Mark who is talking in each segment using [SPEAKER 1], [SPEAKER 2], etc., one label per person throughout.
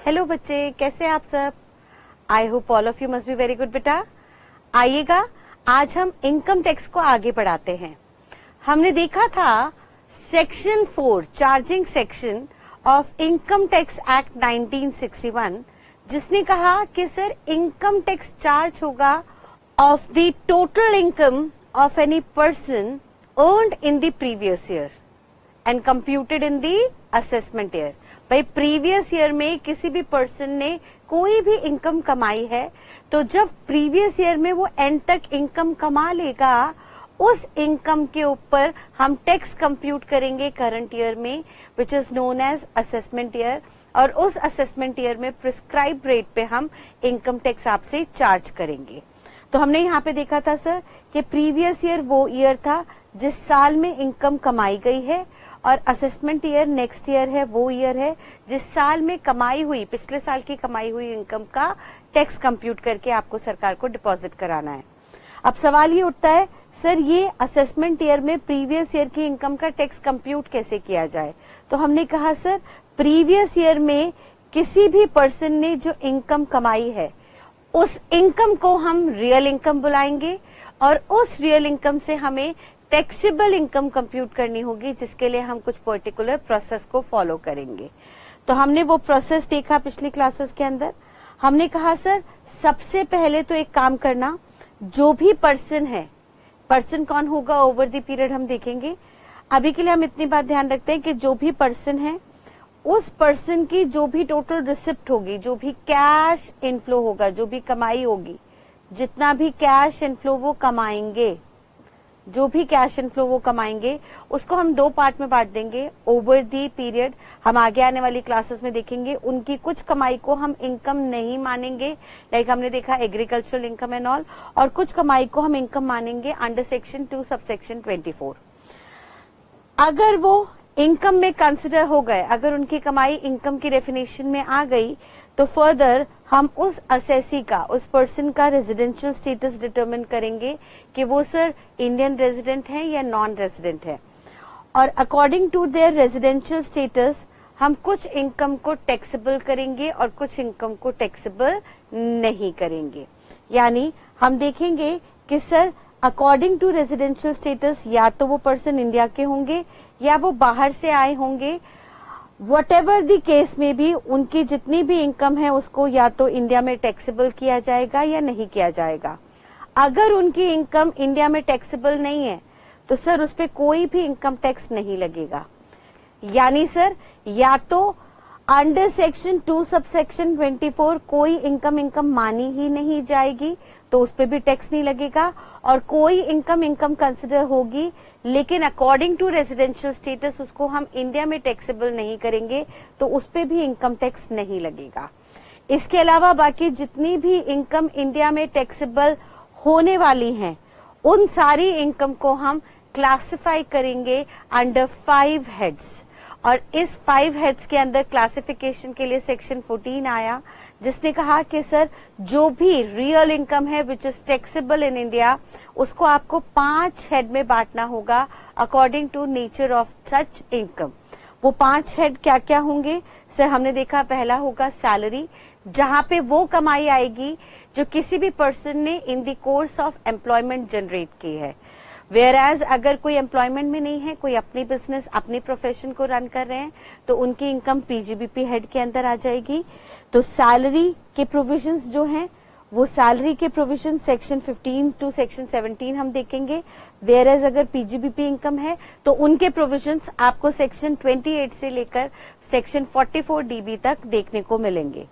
[SPEAKER 1] Hello बच्चे, कैसे आप सब? I hope all of you must be very good बेटा। आइएगा, आज हम इनकम टैक्स को आगे बढ़ाते हैं। हमने देखा था section 4 charging section of income tax act 1961, जिसने कहा कि सर इनकम टैक्स चार्ज होगा of the total income of any person earned in the previous year and computed in the assessment year. भाई प्रीवियस ईयर में किसी भी person ने कोई भी इनकम कमाई है, तो जब प्रीवियस ईयर में वो एंड तक इनकम कमा लेगा, उस इनकम के ऊपर हम टैक्स कंप्यूट करेंगे करंट ईयर में, which is known as assessment year. और उस असेसमेंट ईयर में प्रिस्क्राइब रेट पे हम इनकम टैक्स आपसे चार्ज करेंगे। तो हमने यहाँ पे देखा था सर कि प्रीवियस ईयर वो ईयर था जिस साल में इनकम कमाई गई है, और असेसमेंट ईयर नेक्स्ट ईयर है, वो ईयर है जिस साल में कमाई हुई, पिछले साल की कमाई हुई इनकम का टैक्स कंप्यूट करके आपको सरकार को डिपॉजिट कराना है। अब सवाल ये उठता है, सर ये असेसमेंट ईयर में प्रीवियस ईयर की इनकम का टैक्स कंप्यूट कैसे किया जाए? तो हमने कहा सर प्रीवियस ईयर में किसी भी पर्सन ने जो इनकम कमाई है, उस इनकम को हम रियल इनकम बुलाएंगे, और उस रियल इनकम से हमें टैक्सेबल इनकम कंप्यूट करनी होगी, जिसके लिए हम कुछ पर्टिकुलर प्रोसेस को फॉलो करेंगे। तो हमने वो प्रोसेस देखा पिछली क्लासेस के अंदर। हमने कहा सर सबसे पहले तो एक काम करना, जो भी पर्सन है, पर्सन कौन होगा ओवर द पीरियड हम देखेंगे। अभी के लिए हम इतनी बात ध्यान रखते हैं कि जो भी पर्सन है, उस पर्सन की जो भी टोटल रिसिप्ट होगी, जो भी कैश इनफ्लो होगा, जो भी कमाई होगी, जितना भी कैश इनफ्लो वो कमाएंगे, जो भी कैश इनफ्लो वो कमाएंगे, उसको हम दो पार्ट में बांट देंगे ओवर दी पीरियड। हम आगे आने वाली क्लासेस में देखेंगे उनकी कुछ कमाई को हम इनकम नहीं मानेंगे, लाइक हमने देखा एग्रीकल्चरल इनकम एंड ऑल, और कुछ कमाई को हम इनकम मानेंगे अंडर सेक्शन 2 सबसेक्शन 24। अगर वो इनकम में कंसिडर हो गए, अगर उनकी कमाई इनकम की डेफिनेशन में आ गई, तो फर्दर हम उस असेसी का, उस पर्सन का रेजिडेंशियल स्टेटस डिटरमिन करेंगे कि वो सर इंडियन रेजिडेंट है या नॉन रेजिडेंट है, और according to their residential status हम कुछ इनकम को टैक्सेबल करेंगे और कुछ इनकम को टैक्सेबल नहीं करेंगे। यानी हम देखेंगे कि sir according to residential status या तो वो पर्सन इंडिया के होंगे या वो बाहर से आए होंगे, वटेवर द केस में भी उनकी जितनी भी इनकम है उसको या तो इंडिया में टैक्सेबल किया जाएगा या नहीं किया जाएगा। अगर उनकी इनकम इंडिया में टैक्सेबल नहीं है, तो सर उस पर कोई भी इनकम टैक्स नहीं लगेगा। यानी सर या तो अंडर सेक्शन 2 सबसेक्शन 24 कोई इनकम मानी ही नहीं जाएगी, तो उस पर भी टैक्स नहीं लगेगा, और कोई इनकम कंसिडर होगी लेकिन अकॉर्डिंग टू रेजिडेंशियल स्टेटस उसको हम इंडिया में टैक्सेबल नहीं करेंगे, तो उस पर भी इनकम टैक्स नहीं लगेगा। इसके अलावा बाकी जितनी भी इनकम इंडिया में टैक्सेबल होने वाली हैं, उन सारी इनकम को हम क्लासिफाई करेंगे अंडर 5 हेड्स, और इस 5 हेड्स के अंदर क्लासिफिकेशन के लिए सेक्शन 14 आया, जिसने कहा कि सर जो भी रियल इनकम है which is taxable in India, उसको आपको 5 हेड में बांटना होगा according to nature of such income. वो 5 हेड क्या क्या होंगे सर? हमने देखा पहला होगा सैलरी, जहां पे वो कमाई आएगी जो किसी भी पर्सन ने in the course of employment generate की है। वेयरएज अगर कोई एम्प्लॉयमेंट में नहीं है, कोई अपनी बिजनेस, अपनी प्रोफेशन को रन कर रहे हैं, तो उनकी इनकम पीजीबीपी हेड के अंदर आ जाएगी। तो सैलरी के प्रोविजंस जो हैं, वो सैलरी के प्रोविजन सेक्शन 15 टू सेक्शन 17 हम देखेंगे। वेयरएज अगर पीजीबीपी इनकम है, तो उनके प्रोविजंस आपको सेक्शन 28 से लेकर सेक्शन 44 डीबी तक देखने को मिलेंगे।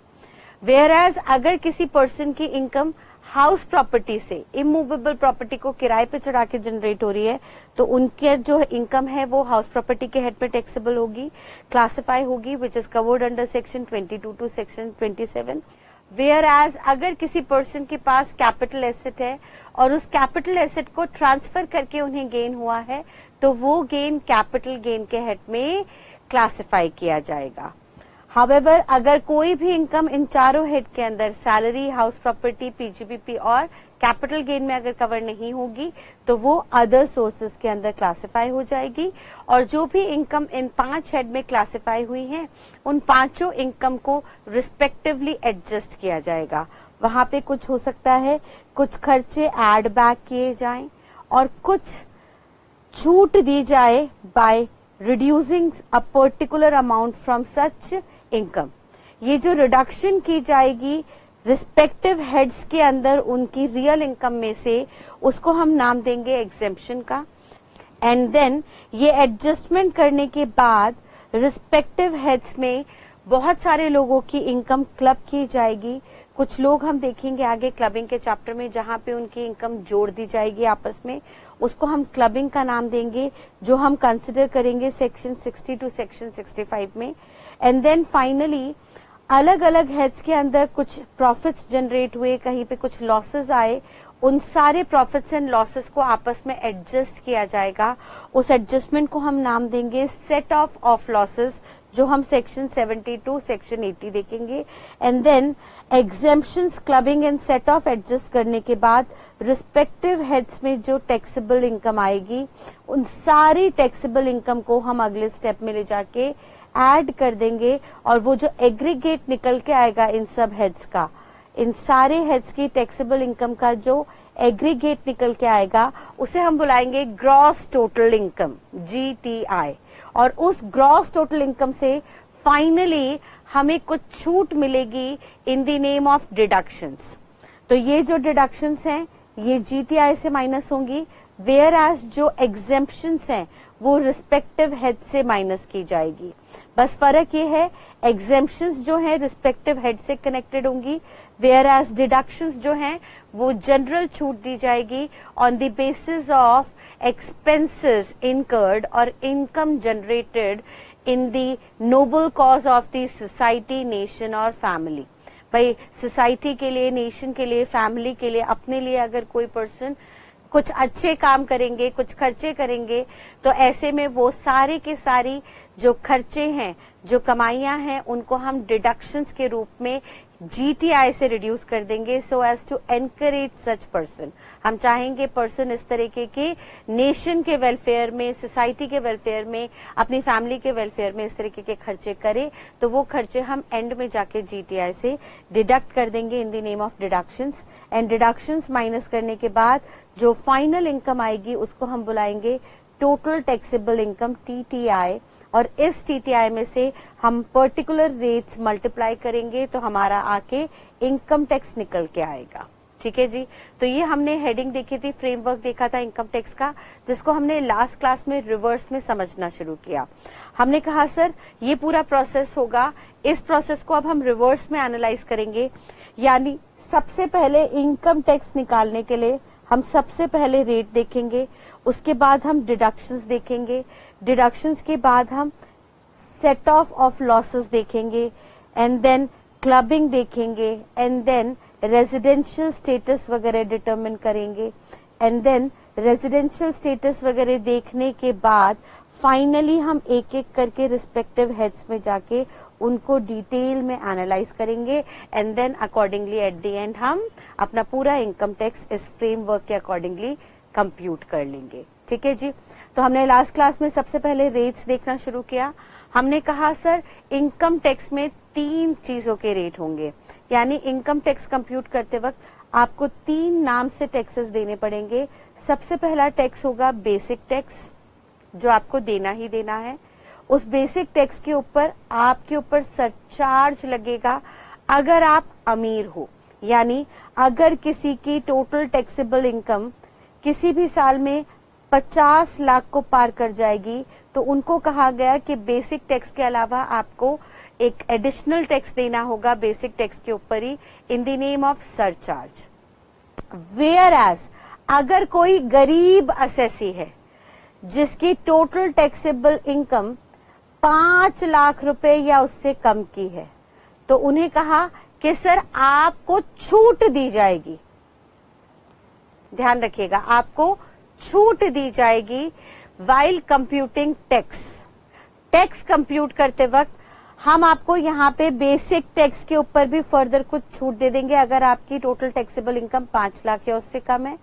[SPEAKER 1] वेयरएज अगर किसी पर्सन की इनकम हाउस प्रॉपर्टी से, इमूवेबल प्रॉपर्टी को किराए पे चढ़ा के जनरेट हो रही है, तो उनके जो इनकम है वो हाउस प्रॉपर्टी के हेड पे टैक्सेबल होगी, क्लासिफाई होगी, which is covered under section 22 to section 27। Whereas अगर किसी पर्सन के पास कैपिटल एसेट है और उस कैपिटल एसेट को ट्रांसफर करके उन्हें गेन हुआ है, तो वो गेन कैपिटल गेन के हेड में क्लासिफाई किया जाएगा। हाउएवर अगर कोई भी इनकम इन चारों हेड के अंदर सैलरी, हाउस प्रॉपर्टी, पीजीबीपी और कैपिटल गेन में अगर कवर नहीं होगी तो वो अदर सोर्सेज के अंदर क्लासिफाई हो जाएगी। और जो भी इनकम इन 5 हेड में क्लासिफाई हुई हैं उन पांचों इनकम को रिस्पेक्टिवली एडजस्ट किया जाएगा। वहां पे कुछ हो सकता है कुछ खर्चे ऐड बैक किए जाएं और कुछ छूट दी जाए by reducing a particular amount from such income. ये जो रिडक्शन की जाएगी रिस्पेक्टिव हेड्स के अंदर उनकी रियल इनकम में से, उसको हम नाम देंगे एग्जेम्पशन का। एंड देन ये एडजस्टमेंट करने के बाद रिस्पेक्टिव हेड्स में बहुत सारे लोगों की इनकम क्लब की जाएगी। कुछ लोग हम देखेंगे आगे क्लबिंग के चैप्टर में जहां पे उनकी इनकम जोड़ दी जाएगी आपस में, उसको हम क्लबिंग का नाम देंगे, जो हम कंसिडर करेंगे सेक्शन 60 टू सेक्शन 65 में। एंड देन फाइनली अलग अलग हेड्स के अंदर कुछ प्रॉफिट्स जनरेट हुए, कहीं पे कुछ लॉसेस आए, उन सारे प्रॉफिट्स एंड लॉसेस को आपस में एडजस्ट किया जाएगा। उस एडजस्टमेंट को हम नाम देंगे सेट ऑफ लॉसेस, जो हम सेक्शन 72 सेक्शन 80 देखेंगे। And then exemptions, clubbing and set off adjust करने के बाद रिस्पेक्टिव हेड्स में जो टैक्सेबल इनकम आएगी उन सारी टैक्सेबल इनकम को हम अगले स्टेप में ले जाके ऐड कर देंगे और वो जो एग्रीगेट निकल के आएगा इन सब हेड्स का, इन सारे हेड्स की टैक्सेबल इनकम का जो एग्रीगेट निकल के आएगा उसे हम बुलाएंगे ग्रॉस टोटल इनकम, GTI। और उस ग्रॉस टोटल इनकम से फाइनली हमें कुछ छूट मिलेगी इन द नेम ऑफ डिडक्शंस। तो ये जो डिडक्शंस हैं ये GTI से माइनस होंगी, वेयर एज जो एग्जेम्पशंस हैं वो रिस्पेक्टिव हेड से माइनस की जाएगी। बस फर्क ये है एग्जेम्पशंस जो है रिस्पेक्टिव हेड से कनेक्टेड होंगी, वेयर एज डिडक्शंस जो हैं वो जनरल छूट दी जाएगी on the basis of expenses incurred और income generated in the noble cause of the society, nation और फैमिली। भाई सोसाइटी के लिए, नेशन के लिए, फैमिली के लिए, अपने लिए अगर कोई पर्सन कुछ अच्छे काम करेंगे, कुछ खर्चे करेंगे, तो ऐसे में वो सारे के सारी जो खर्चे हैं, जो कमाइयां हैं, उनको हम डिडक्शंस के रूप में GTI से रिड्यूस कर देंगे so as to encourage such person. हम चाहेंगे पर्सन इस तरीके के नेशन के वेलफेयर में, सोसाइटी के वेलफेयर में, अपनी फैमिली के वेलफेयर में इस तरीके के खर्चे करे, तो वो खर्चे हम एंड में जाके GTI से डिडक्ट कर देंगे इन the name of deductions. And deductions minus करने के बाद जो फाइनल इनकम आएगी उसको हम बुलाएंगे टोटल टैक्सेबल इनकम, TTI। और इस TTI में से हम पर्टिकुलर रेट्स मल्टीप्लाई करेंगे तो हमारा आके इनकम टैक्स निकल के आएगा। ठीक है जी। तो ये हमने हेडिंग देखी थी, फ्रेमवर्क देखा था इनकम टैक्स का, जिसको हमने लास्ट क्लास में रिवर्स में समझना शुरू किया। हमने कहा सर ये पूरा प्रोसेस होगा, इस प्रोसेस को अब हम रिवर्स में एनालाइज करेंगे। यानी सबसे पहले इनकम टैक्स निकालने के लिए हम सबसे पहले रेट देखेंगे, उसके बाद हम डिडक्शंस देखेंगे, डिडक्शंस के बाद हम सेट ऑफ लॉसेस देखेंगे, एंड देन क्लबिंग देखेंगे, एंड देन रेजिडेंशियल स्टेटस वगैरह डिटरमिन करेंगे, एंड देन रेजिडेंशियल स्टेटस वगैरह देखने के बाद फाइनली हम एक एक करके रिस्पेक्टिव हेड्स में जाके उनको डिटेल में एनालाइज करेंगे, and then accordingly at the end हम अपना पूरा इनकम टैक्स इस फ्रेमवर्क के अकॉर्डिंगली कंप्यूट कर लेंगे। ठीक है जी। तो हमने लास्ट क्लास में सबसे पहले रेट्स देखना शुरू किया। हमने कहा सर इनकम टैक्स में 3 चीजों के रेट होंगे, यानी इनकम टैक्स कंप्यूट करते वक्त आपको 3 नाम से टैक्सेस देने पड़ेंगे। सबसे पहला टैक्स होगा बेसिक टैक्स, जो आपको देना ही देना है। उस बेसिक टैक्स के ऊपर आपके ऊपर सरचार्ज लगेगा अगर आप अमीर हो, यानी अगर किसी की टोटल टैक्सेबल इनकम किसी भी साल में 50 लाख को पार कर जाएगी तो उनको कहा गया कि बेसिक टैक्स के अलावा आपको एक एडिशनल टैक्स देना होगा बेसिक टैक्स के ऊपर ही, in the name of surcharge. Whereas अगर कोई गरीब असेसी है जिसकी टोटल टैक्सेबल इनकम 5 लाख रुपए या उससे कम की है, तो उन्हें कहा कि सर आपको छूट दी जाएगी। ध्यान रखिएगा, आपको छूट दी जाएगी while computing tax. Tax compute करते वक्त हम आपको यहाँ पे बेसिक टैक्स के ऊपर भी फर्दर कुछ छूट दे देंगे अगर आपकी टोटल टैक्सेबल इनकम 5 लाख या उससे कम है।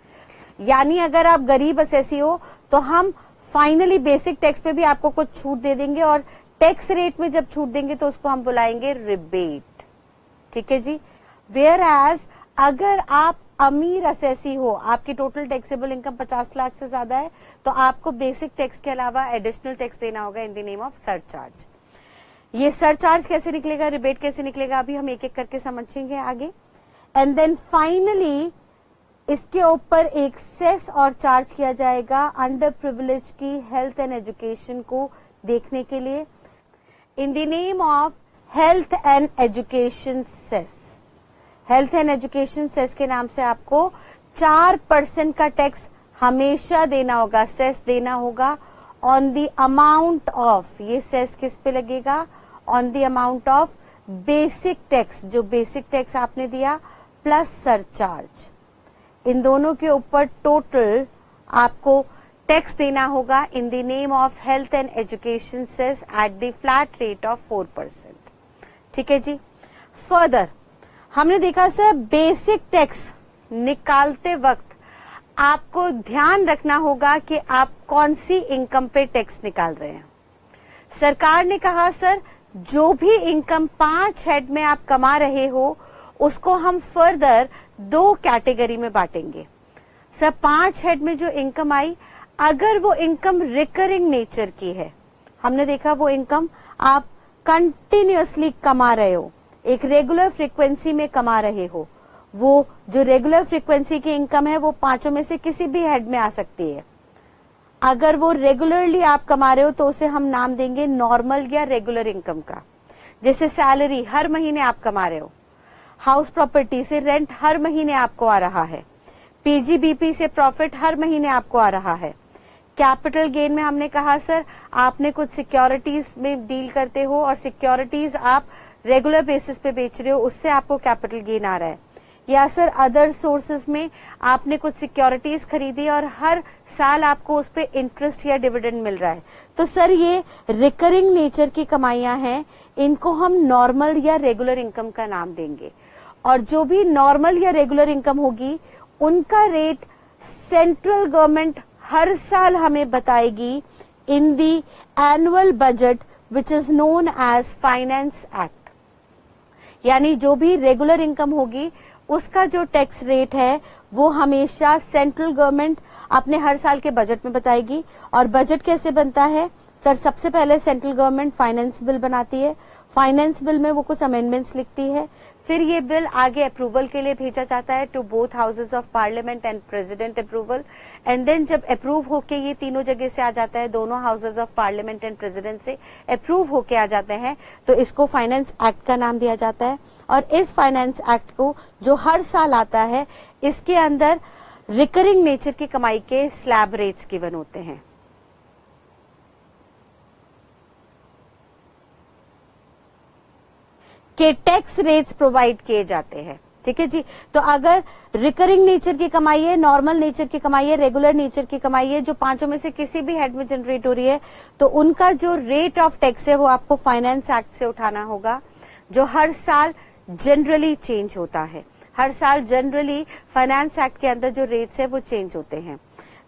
[SPEAKER 1] यानी अगर आप गरीब असेसी हो तो हम फाइनली बेसिक टैक्स पे भी आपको कुछ छूट दे देंगे, और टैक्स रेट में जब छूट देंगे तो उसको हम बुलाएंगे रिबेट। ठीक है जी। वेयर एज अगर आप अमीर असेसी हो, आपकी टोटल टैक्सेबल इनकम 50 लाख से ज्यादा है, तो आपको बेसिक टैक्स के अलावा एडिशनल टैक्स देना होगा in the name of surcharge. ये सरचार्ज कैसे निकलेगा, रिबेट कैसे निकलेगा, अभी हम एक एक करके समझेंगे आगे। एंड देन फाइनली इसके ऊपर एक सेस और चार्ज किया जाएगा अंडर प्रिविलेज की हेल्थ एंड एजुकेशन को देखने के लिए in the name of health and education cess. Health and education cess के नाम से आपको 4% का टैक्स हमेशा देना होगा, सेस देना होगा ऑन द अमाउंट ऑफ, ये सेस किस पे लगेगा, on the amount of basic tax, जो बेसिक टैक्स आपने दिया प्लस सरचार्ज। इन दोनों के ऊपर टोटल आपको टैक्स देना होगा in the name of health and education cess at the flat rate of 4%। ठीक है जी। फर्दर हमने देखा सर बेसिक टैक्स निकालते वक्त आपको ध्यान रखना होगा कि आप कौन सी इनकम पे टैक्स निकाल रहे हैं। सरकार ने कहा सर जो भी इनकम 5 हेड में आप कमा रहे हो उसको हम फर्दर 2 कैटेगरी में बांटेंगे। सर 5 हेड में जो इनकम आई, अगर वो इनकम रिकरिंग नेचर की है, हमने देखा वो इनकम आप कंटिन्यूअसली कमा रहे हो, एक रेगुलर फ्रीक्वेंसी में कमा रहे हो, वो जो रेगुलर फ्रीक्वेंसी की इनकम है वो 5 में से किसी भी हेड में आ सकती है। अगर वो रेगुलरली आप कमा रहे हो तो उसे हम नाम देंगे नॉर्मल या रेगुलर इनकम का। जैसे सैलरी हर महीने आप कमा रहे हो, हाउस प्रॉपर्टी से रेंट हर महीने आपको आ रहा है, पीजीबीपी से प्रॉफिट हर महीने आपको आ रहा है। कैपिटल गेन में हमने कहा सर आपने कुछ सिक्योरिटीज में डील करते हो और सिक्योरिटीज आप रेगुलर बेसिस पे बेच रहे हो, उससे आपको कैपिटल गेन आ रहा है। या सर अदर सोर्सेज में आपने कुछ सिक्योरिटीज खरीदी और हर साल आपको उस पे इंटरेस्ट या डिविडेंड मिल रहा है। तो सर ये रिकरिंग नेचर की कमाइयां हैं, इनको हम नॉर्मल या रेगुलर इनकम का नाम देंगे। और जो भी नॉर्मल या रेगुलर इनकम होगी उनका रेट सेंट्रल गवर्नमेंट हर साल हमें बताएगी in the annual budget which is known as finance act. यानी जो भी रेगुलर इनकम होगी उसका जो टैक्स रेट है वो हमेशा सेंट्रल गवर्नमेंट अपने हर साल के बजट में बताएगी। और बजट कैसे बनता है सर, सबसे पहले सेंट्रल गवर्नमेंट फाइनेंस बिल बनाती है, फाइनेंस बिल में वो कुछ अमेंडमेंट्स लिखती है, फिर ये बिल आगे अप्रूवल के लिए भेजा जाता है to both houses of parliament and president approval. And then जब अप्रूव होके ये तीनों जगह से आ जाता है, दोनों houses of parliament and president से अप्रूव होके आ जाते हैं, तो इसको फाइनेंस एक्ट का नाम दिया जाता है। और इस फाइनेंस एक्ट को जो हर साल आता है, इसके अंदर रिकरिंग नेचर की कमाई के स्लैब रेट्स गिवन होते हैं। के टैक्स रेट्स प्रोवाइड किए जाते हैं। ठीक है जी। तो अगर रिकरिंग नेचर की कमाई है, नॉर्मल नेचर की कमाई है, रेगुलर नेचर की कमाई है, जो 5 में से किसी भी हेड में जनरेट हो रही है, तो उनका जो रेट ऑफ टैक्स है वो आपको फाइनेंस एक्ट से उठाना होगा, जो हर साल जनरली चेंज होता है। हर साल जनरली फाइनेंस एक्ट के अंदर जो रेट्स है वो चेंज होते हैं।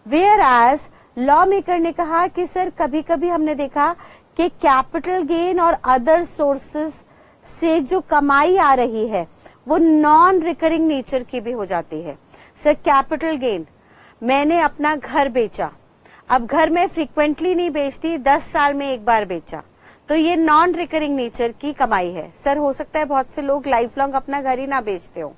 [SPEAKER 1] वेयर एज लॉ मेकर ने कहा कि सर कभी कभी हमने देखा कि कैपिटल गेन और अदर सोर्सेस से जो कमाई आ रही है वो नॉन रिकरिंग नेचर की भी हो जाती है। सर कैपिटल गेन, मैंने अपना घर बेचा, अब घर में फ्रीक्वेंटली नहीं बेचती, 10 साल में एक बार बेचा, तो ये नॉन रिकरिंग नेचर की कमाई है। सर हो सकता है बहुत से लोग लाइफ लॉन्ग अपना घर ही ना बेचते हो,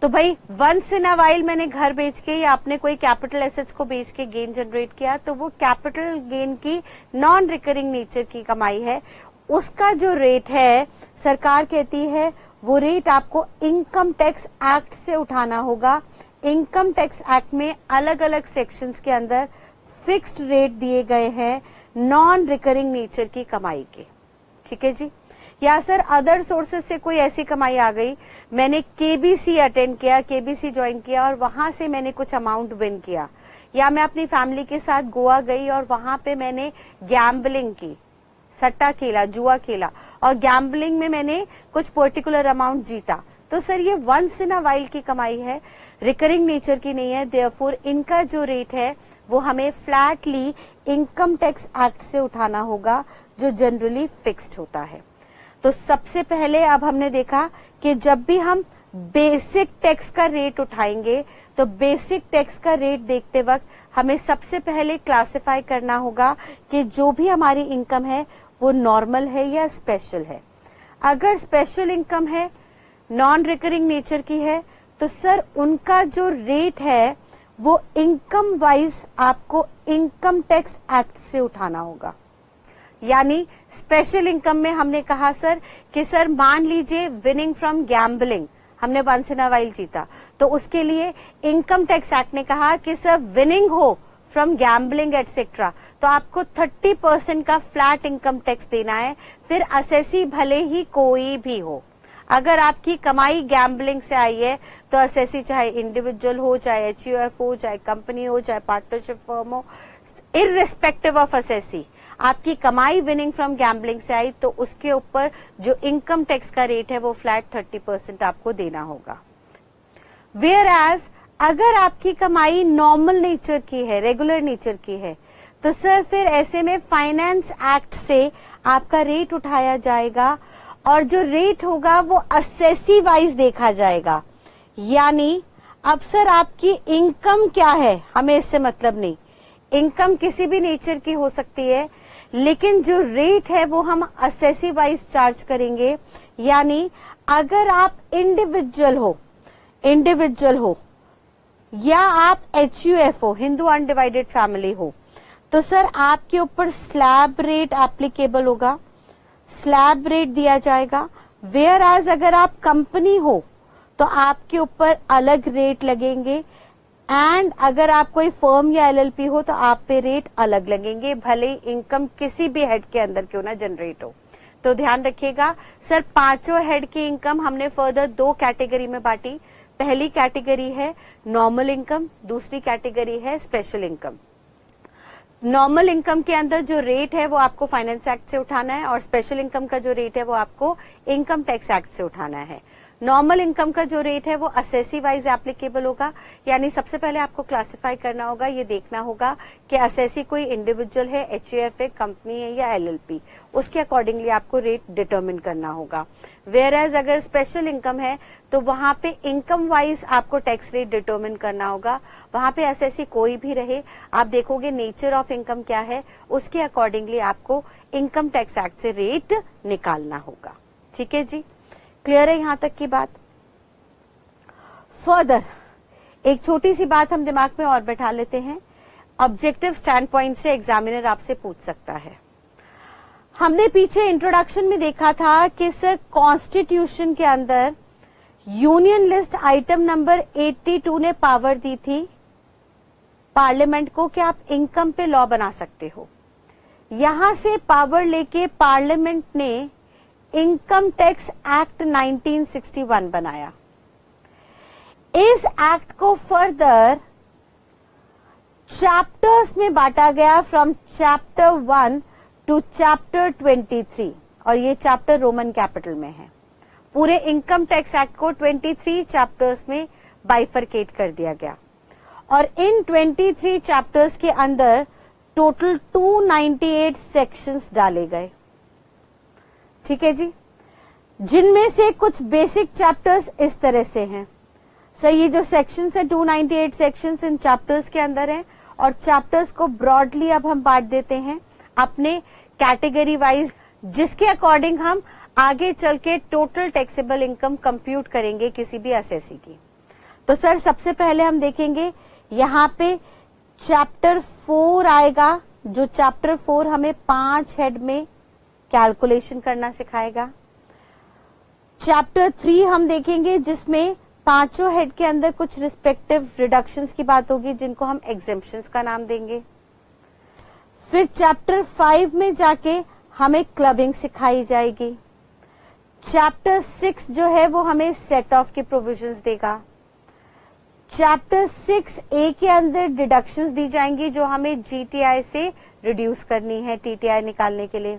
[SPEAKER 1] तो भाई वंस इन अ वाइल मैंने घर बेच के या अपने कोई कैपिटल एसेट्स को बेच के गेन जनरेट किया, तो वो कैपिटल गेन की नॉन रिकरिंग नेचर की कमाई है। उसका जो रेट है सरकार कहती है वो रेट आपको इनकम टैक्स एक्ट से उठाना होगा। इनकम टैक्स एक्ट में अलग अलग सेक्शंस के अंदर फिक्स्ड रेट दिए गए हैं नॉन रिकरिंग नेचर की कमाई के। ठीक है जी। या सर अदर सोर्सेस से कोई ऐसी कमाई आ गई, मैंने केबीसी अटेंड किया, केबीसी ज्वाइन किया और वहां से मैंने कुछ अमाउंट विन किया, या मैं अपनी फैमिली के साथ गोवा गई और वहां पे मैंने गैम्बलिंग की, सट्टा खेला, जुआ खेला और गैम्बलिंग में मैंने कुछ पर्टिकुलर अमाउंट जीता, तो सर ये वंस इन अ वाइल की कमाई है, रिकरिंग नेचर की नहीं है। देयरफॉर इनका जो रेट है वो हमें फ्लैटली इनकम टैक्स एक्ट से उठाना होगा, जो जनरली फिक्स्ड होता है। तो सबसे पहले अब हमने देखा कि जब भी हम बेसिक टैक्स का रेट उठाएंगे तो बेसिक टैक्स का रेट देखते वक्त हमें सबसे पहले क्लासिफाई करना होगा कि जो भी हमारी इनकम है वो नॉर्मल है या स्पेशल है। अगर स्पेशल इनकम है, नॉन रिकरिंग नेचर की है, तो सर उनका जो रेट है वो इनकम वाइज आपको इनकम टैक्स एक्ट से उठाना होगा। यानी स्पेशल इनकम में हमने कहा सर कि सर मान लीजिए विनिंग फ्रॉम गैम्बलिंग हमने वंस इन अ वाइल जीता, तो उसके लिए इनकम टैक्स एक्ट ने कहा कि सर विनिंग हो फ्रॉम गैम्बलिंग एटसेट्रा तो आपको 30% का फ्लैट इनकम टैक्स देना है, फिर असेसी भले ही कोई भी हो। अगर आपकी कमाई गैम्बलिंग से आई है तो असेसी चाहे इंडिविजुअल हो, चाहे HUF हो, चाहे कंपनी हो, चाहे पार्टनरशिप फर्म हो, इररिस्पेक्टिव ऑफ असेसी, आपकी कमाई विनिंग फ्रॉम गैम्बलिंग से आई तो उसके ऊपर जो इनकम टैक्स का रेट है वो फ्लैट 30% आपको देना होगा। वेयर एज अगर आपकी कमाई नॉर्मल नेचर की है, रेगुलर नेचर की है, तो सर फिर ऐसे में फाइनेंस एक्ट से आपका रेट उठाया जाएगा और जो रेट होगा वो असेसी वाइज देखा जाएगा। यानी अब सर आपकी इनकम क्या है हमें इससे मतलब नहीं, इनकम किसी भी नेचर की हो सकती है, लेकिन जो रेट है वो हम असेसी वाइज चार्ज करेंगे। यानी अगर आप इंडिविजुअल हो या आप HUF हो, हिंदू अनडिवाइडेड फैमिली हो, तो सर आपके ऊपर स्लैब रेट एप्लीकेबल होगा, स्लैब रेट दिया जाएगा। वेयर एज अगर आप कंपनी हो तो आपके ऊपर अलग रेट लगेंगे, एंड अगर आप कोई फर्म या LLP हो तो आप पे रेट अलग लगेंगे, भले इनकम किसी भी हेड के अंदर क्यों ना जनरेट हो। तो ध्यान रखिएगा सर, पांचों हेड की इनकम हमने फर्दर 2 कैटेगरी में बांटी। पहली कैटेगरी है नॉर्मल इनकम, दूसरी कैटेगरी है स्पेशल इनकम। नॉर्मल इनकम के अंदर जो रेट है वो आपको फाइनेंस एक्ट से उठाना है और स्पेशल इनकम का जो रेट है वो आपको इनकम टैक्स एक्ट से उठाना है। नॉर्मल इनकम का जो रेट है वो असेसी वाइज एप्लीकेबल होगा। यानी सबसे पहले आपको क्लासिफाई करना होगा, ये देखना होगा कि असेसी कोई इंडिविजुअल है, HUF है, कंपनी है या LLP, उसके अकॉर्डिंगली आपको रेट डिटरमिन करना होगा। वेयर एज अगर स्पेशल इनकम है तो वहां पे इनकम वाइज आपको टैक्स रेट डिटरमिन करना होगा। वहां पे असेसी कोई भी रहे, आप देखोगे नेचर ऑफ इनकम क्या है, उसके अकॉर्डिंगली आपको इनकम टैक्स एक्ट से रेट निकालना होगा। ठीक है जी, क्लियर है यहां तक की बात। फर्दर एक छोटी सी बात हम दिमाग में और बैठा लेते हैं, ऑब्जेक्टिव स्टैंड पॉइंट से एग्जामिनर आपसे पूछ सकता है। हमने पीछे इंट्रोडक्शन में देखा था कि सर कॉन्स्टिट्यूशन के अंदर यूनियन लिस्ट आइटम नंबर 82 ने पावर दी थी पार्लियामेंट को कि आप इनकम पे लॉ बना सकते हो। यहां से पावर लेके पार्लियामेंट ने इनकम टैक्स एक्ट 1961 बनाया। इस एक्ट को फर्दर चैप्टर्स में बांटा गया, फ्रॉम चैप्टर 1 टू चैप्टर 23, और ये चैप्टर रोमन कैपिटल में है। पूरे इनकम टैक्स एक्ट को 23 चैप्टर्स में बाइफरकेट कर दिया गया और इन 23 चैप्टर्स के अंदर टोटल 298 सेक्शंस डाले गए। ठीक है जी, जिनमें से कुछ बेसिक चैप्टर्स इस तरह से हैं। सर ये जो सेक्शंस है 298 सेक्शंस इन चैप्टर्स के अंदर हैं और चैप्टर्स को ब्रॉडली अब हम बांट देते हैं अपने कैटेगरी वाइज, जिसके अकॉर्डिंग हम आगे चल के टोटल टैक्सेबल इनकम कंप्यूट करेंगे किसी भी असेसी की। तो सर सबसे पहले हम देखेंगे यहाँ पे चैप्टर 4 आएगा, जो चैप्टर 4 हमें 5 हेड में कैलकुलेशन करना सिखाएगा। चैप्टर 3 हम देखेंगे जिसमें पांचों हेड के अंदर कुछ रिस्पेक्टिव रिडक्शंस की बात होगी, जिनको हम एग्जेम्पशंस का नाम देंगे। फिर चैप्टर 5 में जाके हमें क्लबिंग सिखाई जाएगी। चैप्टर 6 जो है वो हमें सेट ऑफ के प्रोविजंस देगा। चैप्टर 6A के अंदर डिडक्शंस दी जाएंगी जो हमें GTI से रिड्यूस करनी है TTI निकालने के लिए।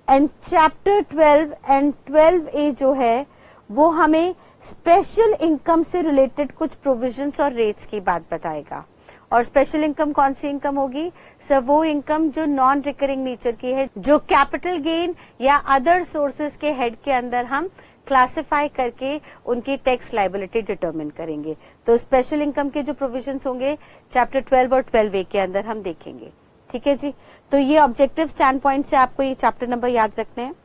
[SPEAKER 1] एंड चैप्टर 12 एंड 12A जो है वो हमें स्पेशल इनकम से रिलेटेड कुछ प्रोविजंस और रेट्स की बात बताएगा। और स्पेशल इनकम कौन सी इनकम होगी सर? वो इनकम जो नॉन रिकरिंग नेचर की है, जो कैपिटल गेन या अदर सोर्सेज के हेड के अंदर हम क्लासिफाई करके उनकी टैक्स लायबिलिटी डिटरमिन करेंगे। तो स्पेशल इनकम के जो प्रोविजंस होंगे चैप्टर 12 और 12A के अंदर हम देखेंगे। ठीक है जी, तो ये ऑब्जेक्टिव स्टैंड पॉइंट से आपको ये चैप्टर नंबर याद रखने हैं।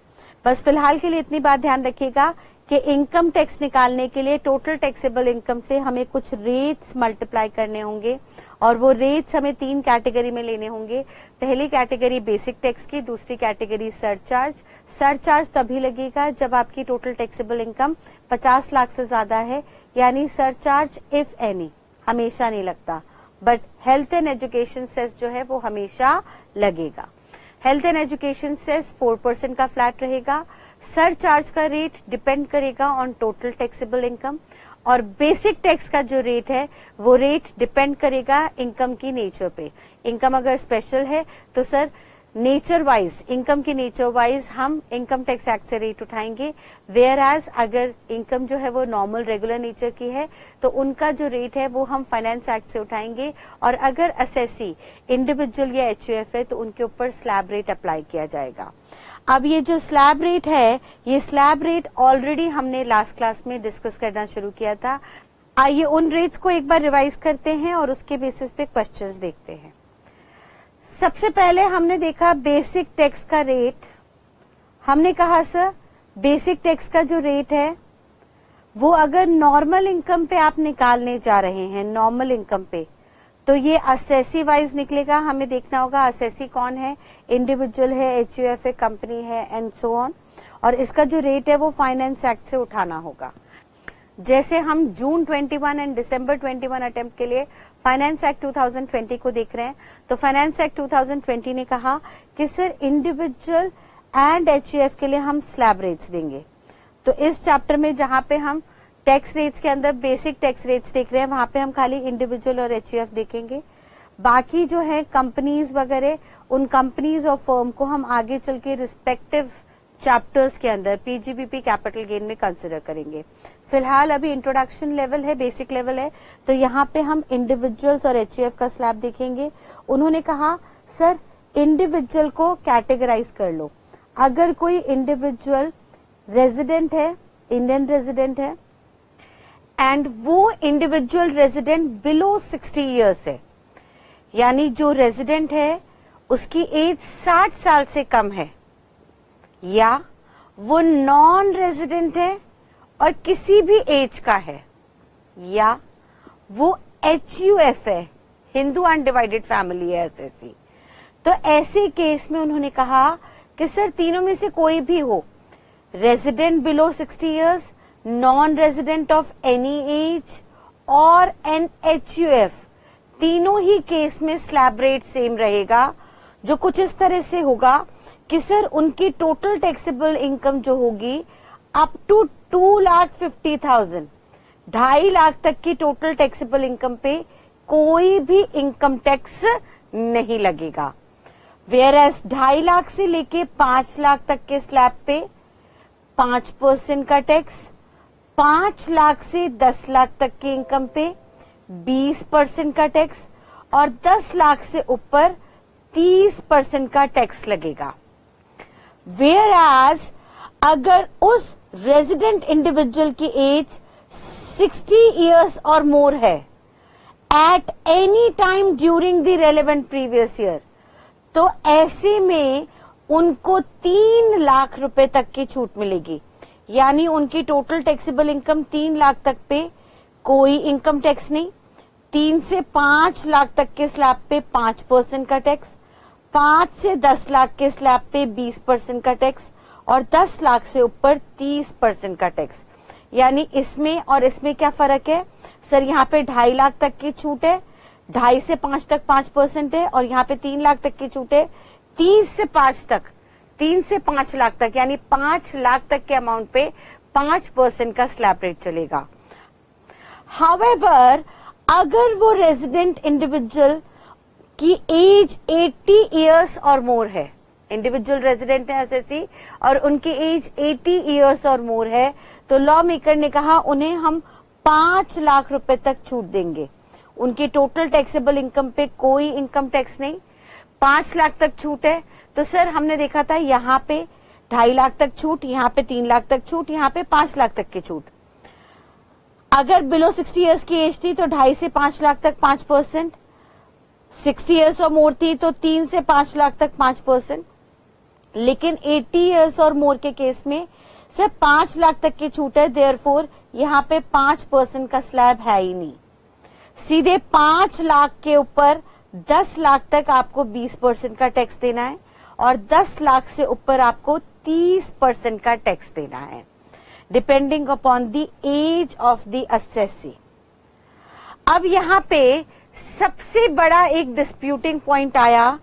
[SPEAKER 1] बस फिलहाल के लिए इतनी बात ध्यान रखिएगा कि इनकम टैक्स निकालने के लिए टोटल टैक्सेबल इनकम से हमें कुछ रेट्स मल्टीप्लाई करने होंगे और वो रेट्स हमें 3 कैटेगरी में लेने होंगे। पहली कैटेगरी बेसिक टैक्स की, दूसरी कैटेगरी सरचार्ज। सरचार्ज तभी लगेगा जब आपकी टोटल टैक्सेबल इनकम 50 लाख से ज्यादा है, यानी सरचार्ज इफ एनी हमेशा नहीं लगता, but health and education cess जो है वो हमेशा लगेगा। हेल्थ एंड एजुकेशन सेस 4% का फ्लैट रहेगा। सरचार्ज का रेट डिपेंड करेगा ऑन टोटल टैक्सेबल इनकम और बेसिक टैक्स का जो रेट है वो रेट डिपेंड करेगा इनकम की नेचर पे। इनकम अगर स्पेशल है तो सर नेचर वाइज, इनकम की नेचर वाइज हम इनकम टैक्स एक्ट से रेट उठाएंगे, वेयर एज अगर इनकम जो है वो नॉर्मल रेगुलर नेचर की है तो उनका जो रेट है वो हम फाइनेंस एक्ट से उठाएंगे। और अगर असेसी इंडिविजुअल या एचयूएफ है तो उनके ऊपर स्लैब रेट अप्लाई किया जाएगा। अब ये जो स्लैब रेट है, ये स्लैब रेट ऑलरेडी हमने लास्ट क्लास में डिस्कस करना शुरू किया था। आइए उन रेट्स को एक बार रिवाइज करते हैं और उसके बेसिस पे क्वेश्चंस देखते हैं। सबसे पहले हमने देखा बेसिक टैक्स का रेट। हमने कहा सर बेसिक टैक्स का जो रेट है वो अगर नॉर्मल इनकम पे आप निकालने जा रहे हैं, नॉर्मल इनकम पे, तो ये असेसी वाइज निकलेगा। हमें देखना होगा असेसी कौन है, इंडिविजुअल है, एचयूएफ है, कंपनी है एंड सो ऑन। और इसका जो रेट है वो फाइनेंस एक्ट से उठाना होगा। जैसे हम जून 21 एंड दिसंबर 21 अटेम्प्ट के लिए फाइनेंस एक्ट 2020 को देख रहे हैं, तो फाइनेंस एक्ट 2020 ने कहा कि सर इंडिविजुअल एंड एचयूएफ के लिए हम स्लैब रेट्स देंगे। तो इस चैप्टर में जहां पे हम टैक्स रेट्स के अंदर बेसिक टैक्स रेट्स देख रहे हैं, वहां पे हम खाली इंडिविजुअल और एचयूएफ देखेंगे। बाकी जो है कंपनीज वगैरह, उन कंपनीज और फर्म को हम आगे चल के रिस्पेक्टिव चैप्टर्स के अंदर पीजीबीपी कैपिटल गेन में कंसिडर करेंगे। फिलहाल अभी इंट्रोडक्शन लेवल है, बेसिक लेवल है, तो यहाँ पे हम इंडिविजुअल्स और एचयूएफ का स्लैब देखेंगे। उन्होंने कहा सर इंडिविजुअल को कैटेगराइज कर लो। अगर कोई इंडिविजुअल रेजिडेंट है, इंडियन रेजिडेंट है, एंड वो इंडिविजुअल रेजिडेंट बिलो 60 ईयर्स है, यानी जो रेजिडेंट है उसकी एज 60 साल से कम है, या वो नॉन रेजिडेंट है और किसी भी एज का है, या वो एचयूएफ है, हिंदू अनडिवाइडेड फैमिली है एसएससी, तो ऐसे केस में उन्होंने कहा कि सर तीनों में से कोई भी हो, resident below 60 years, non resident of any as और एन एचयूएफ, तीनों ही केस में स्लैब रेट सेम रहेगा, जो कुछ इस तरह से होगा कि सर उनकी टोटल टैक्सेबल इनकम जो होगी अप टू 2,50,000, 2.5 लाख तक की टोटल टैक्सेबल इनकम पे कोई भी इनकम टैक्स नहीं लगेगा। वेयर एज 2.5 लाख से लेके 5 लाख तक के स्लैब पे 5% का टैक्स, 5 लाख से 10 लाख तक की इनकम पे 20% का टैक्स और 10 लाख से ऊपर 30% का टैक्स लगेगा। वेयर एज अगर उस रेजिडेंट इंडिविजुअल की एज 60 इयर्स और मोर है at any time during the relevant previous year, तो ऐसे में उनको 3 लाख रुपए तक की छूट मिलेगी, यानी उनकी टोटल टैक्सेबल इनकम 3 लाख तक पे कोई इनकम टैक्स नहीं, 3 से 5 लाख तक के स्लैब पे 5% का टैक्स, 5 से 10 लाख के स्लैब पे 20% का टैक्स और 10 लाख से ऊपर 30% का टैक्स। यानी इसमें और इसमें क्या फर्क है सर? यहाँ पे 2.5 लाख तक की छूट है, 2.5 से 5 तक 5% है, और यहाँ पे 3 लाख तक की छूट है, 30 से 5 तक, 3 से 5 लाख तक, यानी 5 लाख तक के अमाउंट पे 5% का स्लैब रेट चलेगा। हाउएवर अगर वो रेजिडेंट इंडिविजुअल की एज 80 इयर्स और मोर है, इंडिविजुअल रेजिडेंट है एसएससी और उनकी एज 80 इयर्स और मोर है, तो लॉ मेकर ने कहा उन्हें हम 5 लाख रुपए तक छूट देंगे। उनकी टोटल टैक्सेबल इनकम पे कोई इनकम टैक्स नहीं, 5 लाख तक छूट है। तो सर हमने देखा था यहाँ पे 2.5 लाख तक छूट, यहाँ पे 3 लाख तक छूट, यहाँ पे 5 लाख तक की छूट। अगर बिलो 60 इयर्स की एज थी तो 2.5 से 5 लाख तक 5%, 60 इयर्स और मोर थी तो 3 से 5 लाख तक 5%, लेकिन 80 इयर्स और मोर के केस में सिर्फ 5 लाख तक की छूट है। देयरफॉर यहाँ पे 5% का स्लैब है ही नहीं। सीधे 5 लाख के ऊपर 10 लाख तक आपको 20% का टैक्स देना है और 10 लाख से ऊपर आपको 30% का टैक्स देना है, depending upon the age of the assessee. अब यहाँ पे सबसे बड़ा एक डिस्प्यूटिंग पॉइंट आया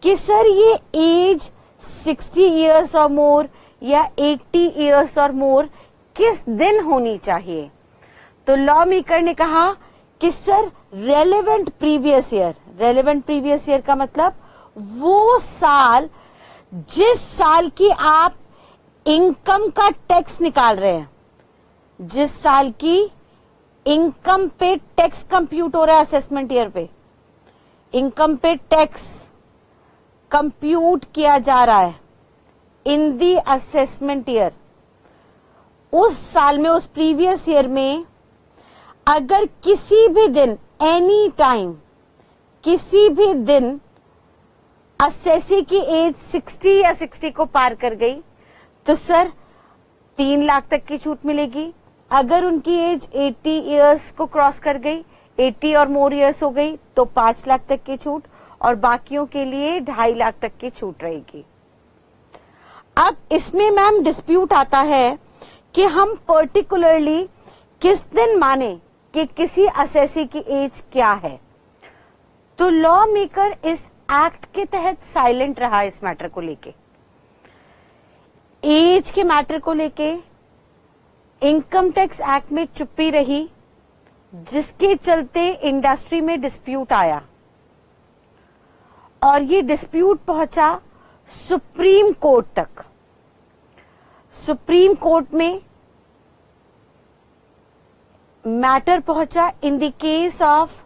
[SPEAKER 1] कि सर ये एज 60 इयर्स और मोर या 80 इयर्स और मोर किस दिन होनी चाहिए। तो लॉ मेकर ने कहा कि सर रेलेवेंट प्रीवियस ईयर का मतलब वो साल जिस साल की आप इनकम का टैक्स निकाल रहे हैं, जिस साल की इनकम पे टैक्स कंप्यूट हो रहा है असेसमेंट ईयर पे, इनकम पे टैक्स कंप्यूट किया जा रहा है इन दी असेसमेंट ईयर, उस साल में, उस प्रीवियस ईयर में अगर किसी भी दिन, एनी टाइम, किसी भी दिन असेसी की एज 60 या 60 को पार कर गई तो सर 3 लाख तक की छूट मिलेगी। अगर उनकी एज 80 इयर्स को क्रॉस कर गई, 80 और मोर इयर्स हो गई, तो 5 लाख तक की छूट और बाकियों के लिए 2.5 लाख तक की छूट रहेगी। अब इसमें मैम डिस्प्यूट आता है कि हम पर्टिकुलरली किस दिन माने कि किसी असेसी की एज क्या है। तो लॉ मेकर इस एक्ट के तहत साइलेंट रहा इस मैटर को लेके, एज के मैटर को लेके इनकम टैक्स एक्ट में चुप्पी रही, जिसके चलते इंडस्ट्री में डिस्प्यूट आया और ये डिस्प्यूट पहुंचा सुप्रीम कोर्ट तक। सुप्रीम कोर्ट में मैटर पहुंचा in the case of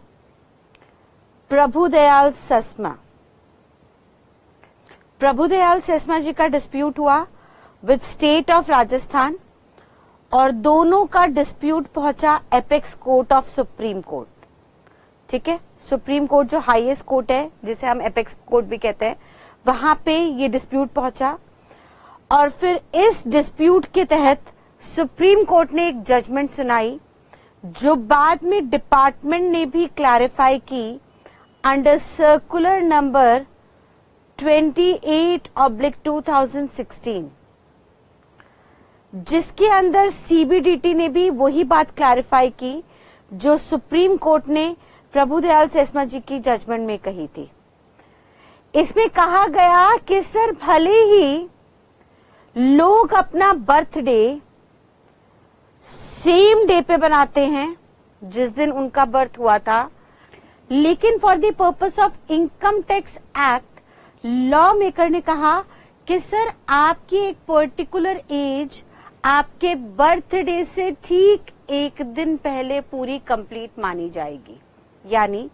[SPEAKER 1] Prabhudayal Sesma. Prabhudayal Sesma ji का डिस्प्यूट हुआ विद स्टेट ऑफ राजस्थान और दोनों का डिस्प्यूट पहुंचा apex court of supreme court. ठीक है, सुप्रीम कोर्ट जो हाईएस्ट कोर्ट है, जिसे हम एपेक्स कोर्ट भी कहते हैं, वहां पे ये डिस्प्यूट पहुंचा और फिर इस डिस्प्यूट के तहत सुप्रीम कोर्ट ने एक जजमेंट सुनाई जो बाद में डिपार्टमेंट ने भी क्लैरिफाई की अंडर सर्कुलर नंबर 28/2016, जिसके अंदर सीबीडीटी ने भी वही बात क्लैरिफाई की जो सुप्रीम कोर्ट ने प्रभुदयाल सेस्मा जी की जजमेंट में कही थी। इसमें कहा गया कि सर भले ही लोग अपना बर्थडे सेम डे पे बनाते हैं जिस दिन उनका बर्थ हुआ था, लेकिन for the purpose of income tax act law maker ने कहा कि सर आपकी एक पर्टिकुलर एज आपके बर्थडे से ठीक एक दिन पहले पूरी कंप्लीट मानी जाएगी। यानी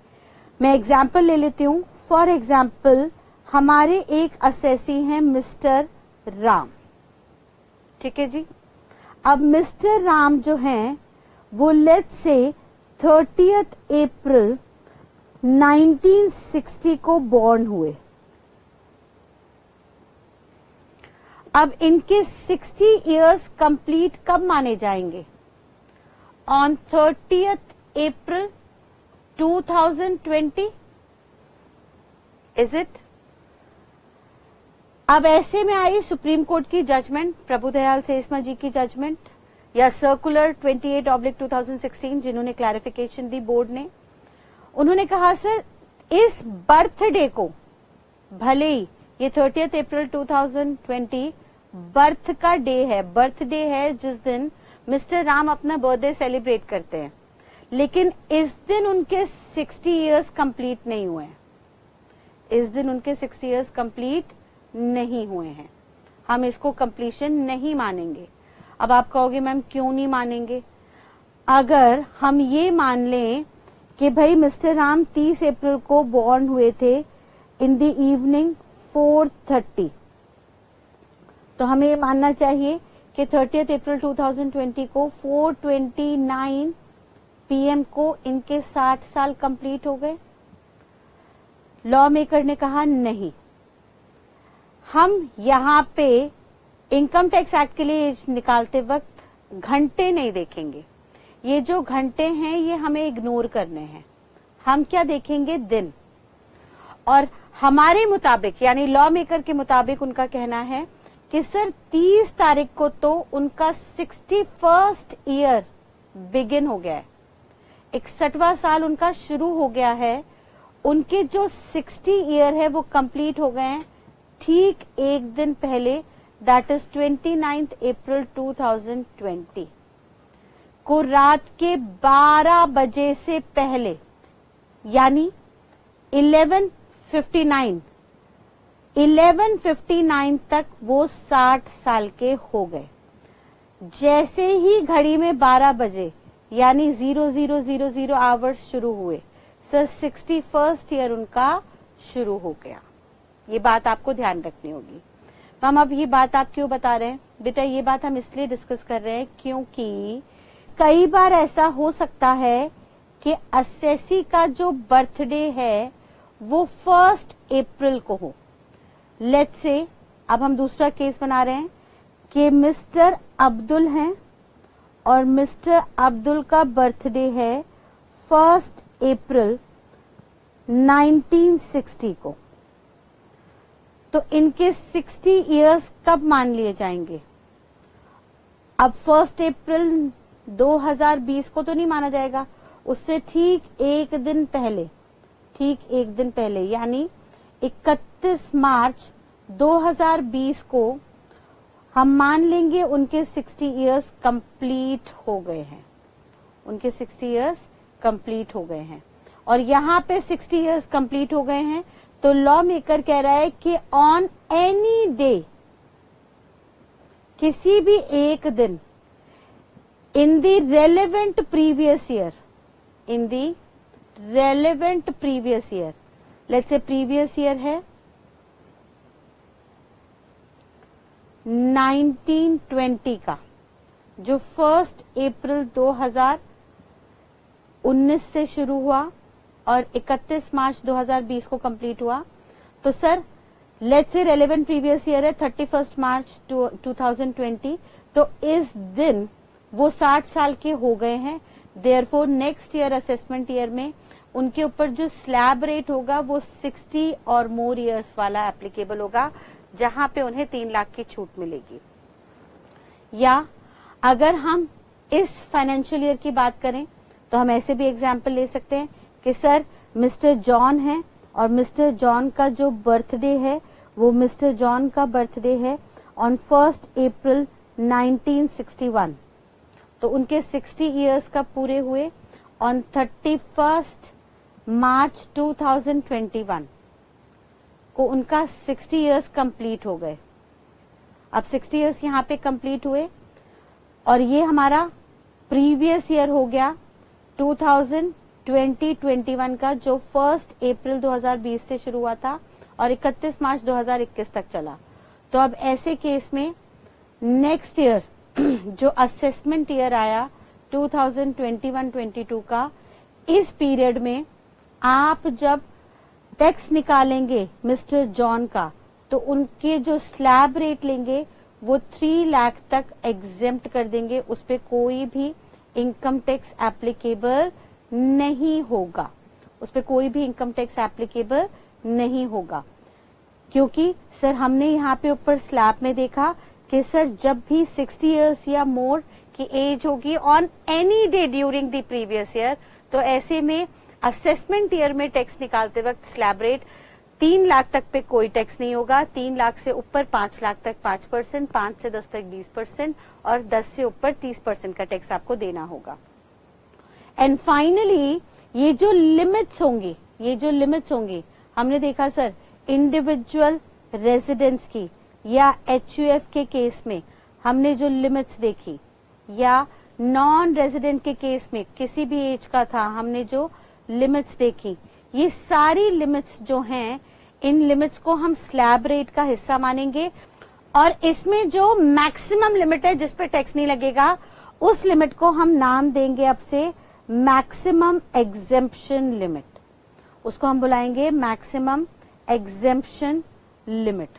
[SPEAKER 1] मैं एग्जाम्पल ले लेती हूं। फॉर एग्जाम्पल हमारे एक असेसी हैं मिस्टर राम। ठीक है जी, अब मिस्टर राम जो हैं वो लेट्स से 30 अप्रैल 1960 को बॉर्न हुए। अब इनके 60 इयर्स कंप्लीट कब माने जाएंगे? On 30 April 2020, is it? अब ऐसे में आई सुप्रीम कोर्ट की जजमेंट, प्रभुदयाल सेस्मा जी की जजमेंट या सर्कुलर 28/2016, जिन्होंने क्लैरिफिकेशन दी बोर्ड ने। उन्होंने कहा सर इस बर्थडे को, भले ही ये 30 अप्रैल 2020 बर्थ का डे है, बर्थडे है जिस दिन मिस्टर राम अपना बर्थडे सेलिब्रेट करते हैं, लेकिन इस दिन उनके 60 इयर्स कंप्लीट नहीं हुए। इस दिन उनके 60 इयर्स कंप्लीट नहीं हुए हैं, हम इसको कंप्लीशन नहीं मानेंगे। अब आप कहोगे मैम क्यों नहीं मानेंगे? अगर हम ये मान लें कि भाई मिस्टर राम 30 अप्रैल को बॉर्न हुए थे इन द इवनिंग 4:30, तो हमें ये मानना चाहिए कि 30 अप्रैल 2020 को 4:29 PM को इनके 60 साल कंप्लीट हो गए। लॉ मेकर ने कहा नहीं, हम यहाँ पे इनकम टैक्स एक्ट के लिए निकालते वक्त घंटे नहीं देखेंगे। ये जो घंटे हैं ये हमें इग्नोर करने हैं। हम क्या देखेंगे? दिन। और हमारे मुताबिक यानी लॉ मेकर के मुताबिक उनका कहना है कि सर 30 तारीख को तो उनका 61st ईयर बिगिन हो गया है, 61वां साल उनका शुरू हो गया है। उनके जो 60 ईयर है वो कंप्लीट हो गए हैं ठीक एक दिन पहले, दैट इज 29 अप्रैल 2020 को रात के 12 बजे से पहले, यानी 11:59 तक वो 60 साल के हो गए। जैसे ही घड़ी में 12 बजे यानी 0000 आवर्स शुरू हुए, सर 61st ईयर उनका शुरू हो गया। ये बात आपको ध्यान रखनी होगी। मैम अब ये बात आप क्यों बता रहे हैं? बेटा ये बात हम इसलिए डिस्कस कर रहे हैं क्योंकि कई बार ऐसा हो सकता है कि असेसी का जो बर्थडे है वो 1 अप्रैल को हो। लेट्स से अब हम दूसरा केस बना रहे हैं कि मिस्टर अब्दुल हैं और मिस्टर अब्दुल का बर्थडे है 1 अप्रैल 1960 को, तो इनके 60 इयर्स कब मान लिए जाएंगे? अब 1 अप्रैल 2020 को तो नहीं माना जाएगा, उससे ठीक एक दिन पहले यानी 31 मार्च 2020 को हम मान लेंगे उनके 60 इयर्स कंप्लीट हो गए हैं। उनके 60 इयर्स कंप्लीट हो गए हैं और यहाँ पे 60 इयर्स कंप्लीट हो गए हैं, तो लॉ मेकर कह रहा है कि ऑन एनी डे, किसी भी एक दिन in the relevant previous year, let's say previous year है 1920 का, जो 1 अप्रैल 2019 से शुरू हुआ और 31 मार्च 2020 को कंप्लीट हुआ। तो sir let's say relevant previous year है 31 मार्च 2020, तो इस दिन वो 60 साल के हो गए हैं। Therefore next year assessment year में उनके ऊपर जो स्लैब रेट होगा वो 60 और मोर ईयर्स वाला एप्लीकेबल होगा, जहां पे उन्हें 3 लाख की छूट मिलेगी। या अगर हम इस फाइनेंशियल ईयर की बात करें तो हम ऐसे भी एग्जाम्पल ले सकते हैं कि सर मिस्टर जॉन है और मिस्टर जॉन का जो बर्थडे है वो मिस्टर जॉन का बर्थडे है ऑन 1 अप्रैल 1961, तो उनके 60 इयर्स का पूरे हुए ऑन 31 मार्च 2021 को उनका 60 इयर्स कंप्लीट हो गए। अब 60 इयर्स यहाँ पे कंप्लीट हुए और ये हमारा प्रीवियस ईयर हो गया 2021 का, जो 1 अप्रैल 2020 से शुरू हुआ था और 31 मार्च 2021 तक चला। तो अब ऐसे केस में नेक्स्ट ईयर जो असेसमेंट ईयर आया 2021-22 का, इस पीरियड में आप जब टैक्स निकालेंगे मिस्टर जॉन का, तो उनके जो स्लैब रेट लेंगे वो 3 लाख तक एग्जेम्प्ट कर देंगे, उस पे कोई भी इनकम टैक्स एप्लीकेबल नहीं होगा, नहीं होगा। क्योंकि सर हमने यहाँ पे ऊपर स्लैब में देखा कि सर जब भी 60 इयर्स या मोर की एज होगी on any day during the previous year, तो ऐसे में असेसमेंट ईयर में टैक्स निकालते वक्त स्लैब रेट 3 लाख तक पे कोई टैक्स नहीं होगा, 3 लाख से ऊपर 5 लाख तक 5%, 5 से 10 तक 20% और 10 से ऊपर 30% का टैक्स आपको देना होगा। एंड फाइनली ये जो लिमिट्स होंगी हमने देखा सर इंडिविजुअल, रेजिडेंस की या HUF के केस में हमने जो लिमिट्स देखी, या नॉन रेजिडेंट के केस में किसी भी एज का था हमने जो लिमिट्स देखी, ये सारी लिमिट्स जो हैं, इन लिमिट्स को हम स्लैब रेट का हिस्सा मानेंगे। और इसमें जो मैक्सिमम लिमिट है जिस पे टैक्स नहीं लगेगा, उस लिमिट को हम नाम देंगे अब से मैक्सिमम एग्जेम्पशन लिमिट। उसको हम बुलाएंगे मैक्सिमम एग्जेम्पशन लिमिट,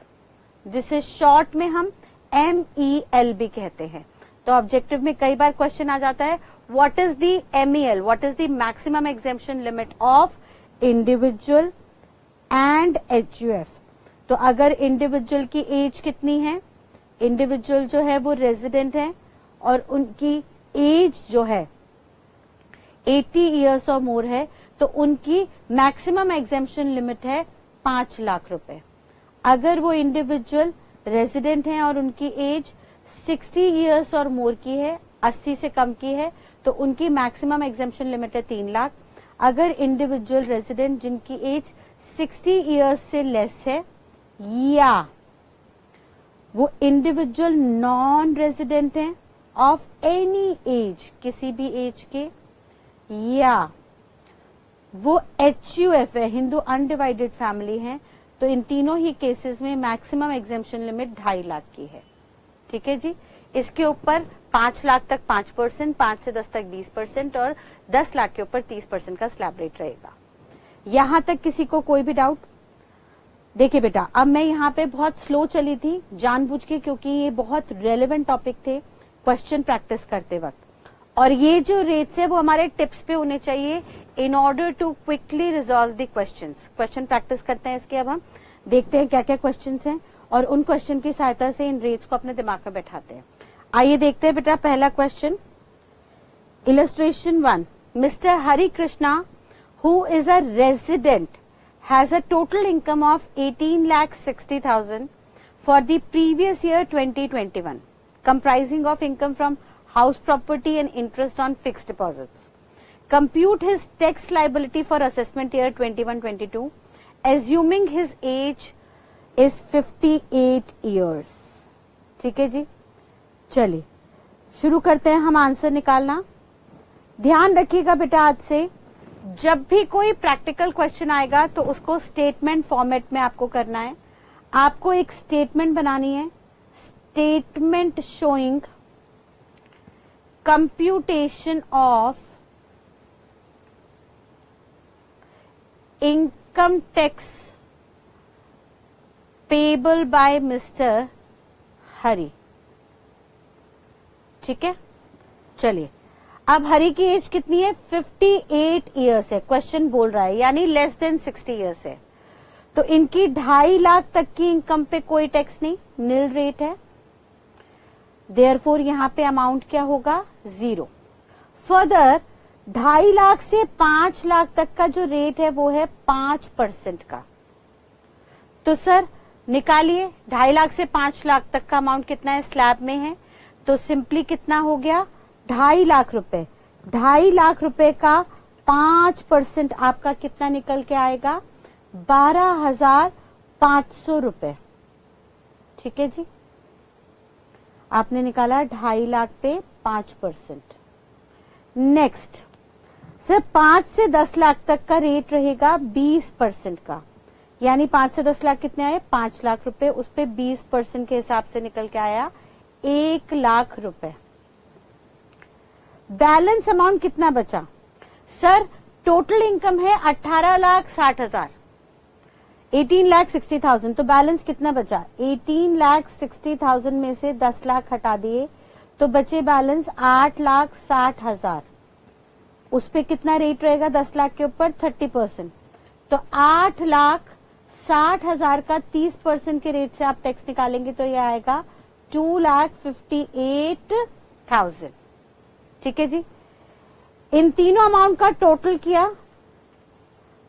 [SPEAKER 1] जिसे शॉर्ट में हम MEL भी कहते हैं। तो ऑब्जेक्टिव में कई बार क्वेश्चन आ जाता है, what is the MEL, what is the maximum exemption limit of individual and HUF। तो अगर इंडिविजुअल की एज कितनी है, इंडिविजुअल जो है वो रेजिडेंट है और उनकी एज जो है 80 इयर्स और मोर है, तो उनकी मैक्सिमम एग्जेम्पशन लिमिट है 5 लाख रुपए। अगर वो इंडिविजुअल रेजिडेंट हैं और उनकी एज 60 इयर्स और मोर की है, 80 से कम की है, तो उनकी मैक्सिमम एग्जेम्पशन लिमिट है 3 लाख। अगर इंडिविजुअल रेजिडेंट जिनकी एज 60 इयर्स से लेस है, या वो इंडिविजुअल नॉन रेजिडेंट हैं ऑफ एनी एज, किसी भी एज के, या वो HUF है, हिंदू अनडिवाइडेड फैमिली है, तो इन तीनों ही केसेस में मैक्सिमम एग्जेम्पशन लिमिट 2.5 लाख की है। ठीक है जी। इसके ऊपर 5 लाख तक 5%, 5 से 10 तक 20% और 10 लाख के ऊपर 30% का स्लैब रेट रहेगा। यहां तक किसी को कोई भी डाउट? देखिए बेटा, अब मैं यहाँ पे बहुत स्लो चली थी जानबूझ के, क्योंकि ये बहुत रेलेवेंट टॉपिक थे क्वेश्चन प्रैक्टिस करते वक्त, और ये जो रेट्स है वो हमारे टिप्स पे होने चाहिए in order to quickly resolve the questions. Question practice करते हैं इसके। अब हम देखते हैं क्या क्या क्वेश्चंस हैं और उन क्वेश्चन की सहायता से इन रेट्स को अपने दिमाग में बैठाते हैं। आइए देखते हैं बेटा पहला question. Illustration 1, mister Hari Krishna who is a resident has a total income of 18,60,000 for the previous year 2021, comprising of income from house property and interest on fixed deposits. Compute his tax liability for assessment year 21-22, assuming his age is 58 years. ठीक है जी, चलिए शुरू करते हैं हम answer निकालना। ध्यान रखिएगा बेटा, आज से जब भी कोई प्रैक्टिकल क्वेश्चन आएगा तो उसको स्टेटमेंट फॉर्मेट में आपको करना है। आपको एक स्टेटमेंट बनानी है, statement showing computation of income tax payable by mister Hari. ठीक है, चलिए। अब हरि की एज कितनी है? 58 इयर्स है, क्वेश्चन बोल रहा है, यानी लेस देन 60 इयर्स है। तो इनकी 2.5 लाख तक की इनकम पे कोई टैक्स नहीं, नील रेट है। देयरफॉर यहां पे अमाउंट क्या होगा? 0। फर्दर 2.5 लाख से 5 लाख तक का जो रेट है वो है 5% का। तो सर निकालिए 2.5 लाख से 5 लाख तक का अमाउंट कितना है, स्लैब में है, तो सिंपली कितना हो गया? 2.5 लाख रुपए। 2.5 लाख रुपए का 5% आपका कितना निकल के आएगा? 12,500 रुपए। ठीक है जी, आपने निकाला 2.5 लाख पे 5%। नेक्स्ट सर 5 से 10 लाख तक का रेट रहेगा 20% का, यानी 5 से 10 लाख कितने आए? 5 लाख रुपए। उस पे 20% के हिसाब से निकल के आया 1 लाख रुपए। बैलेंस अमाउंट कितना बचा? सर टोटल इनकम है 18,60,000, 18,60,000, तो बैलेंस कितना बचा? 18,60,000 में से 10 लाख हटा दिए तो बचे बैलेंस 8,60,000। उस पे कितना रेट रहेगा? 10 लाख के ऊपर 30%, तो 8,60,000 का 30% के रेट से आप टैक्स निकालेंगे तो ये आएगा 2,58,000। ठीक है जी, इन तीनों अमाउंट का टोटल किया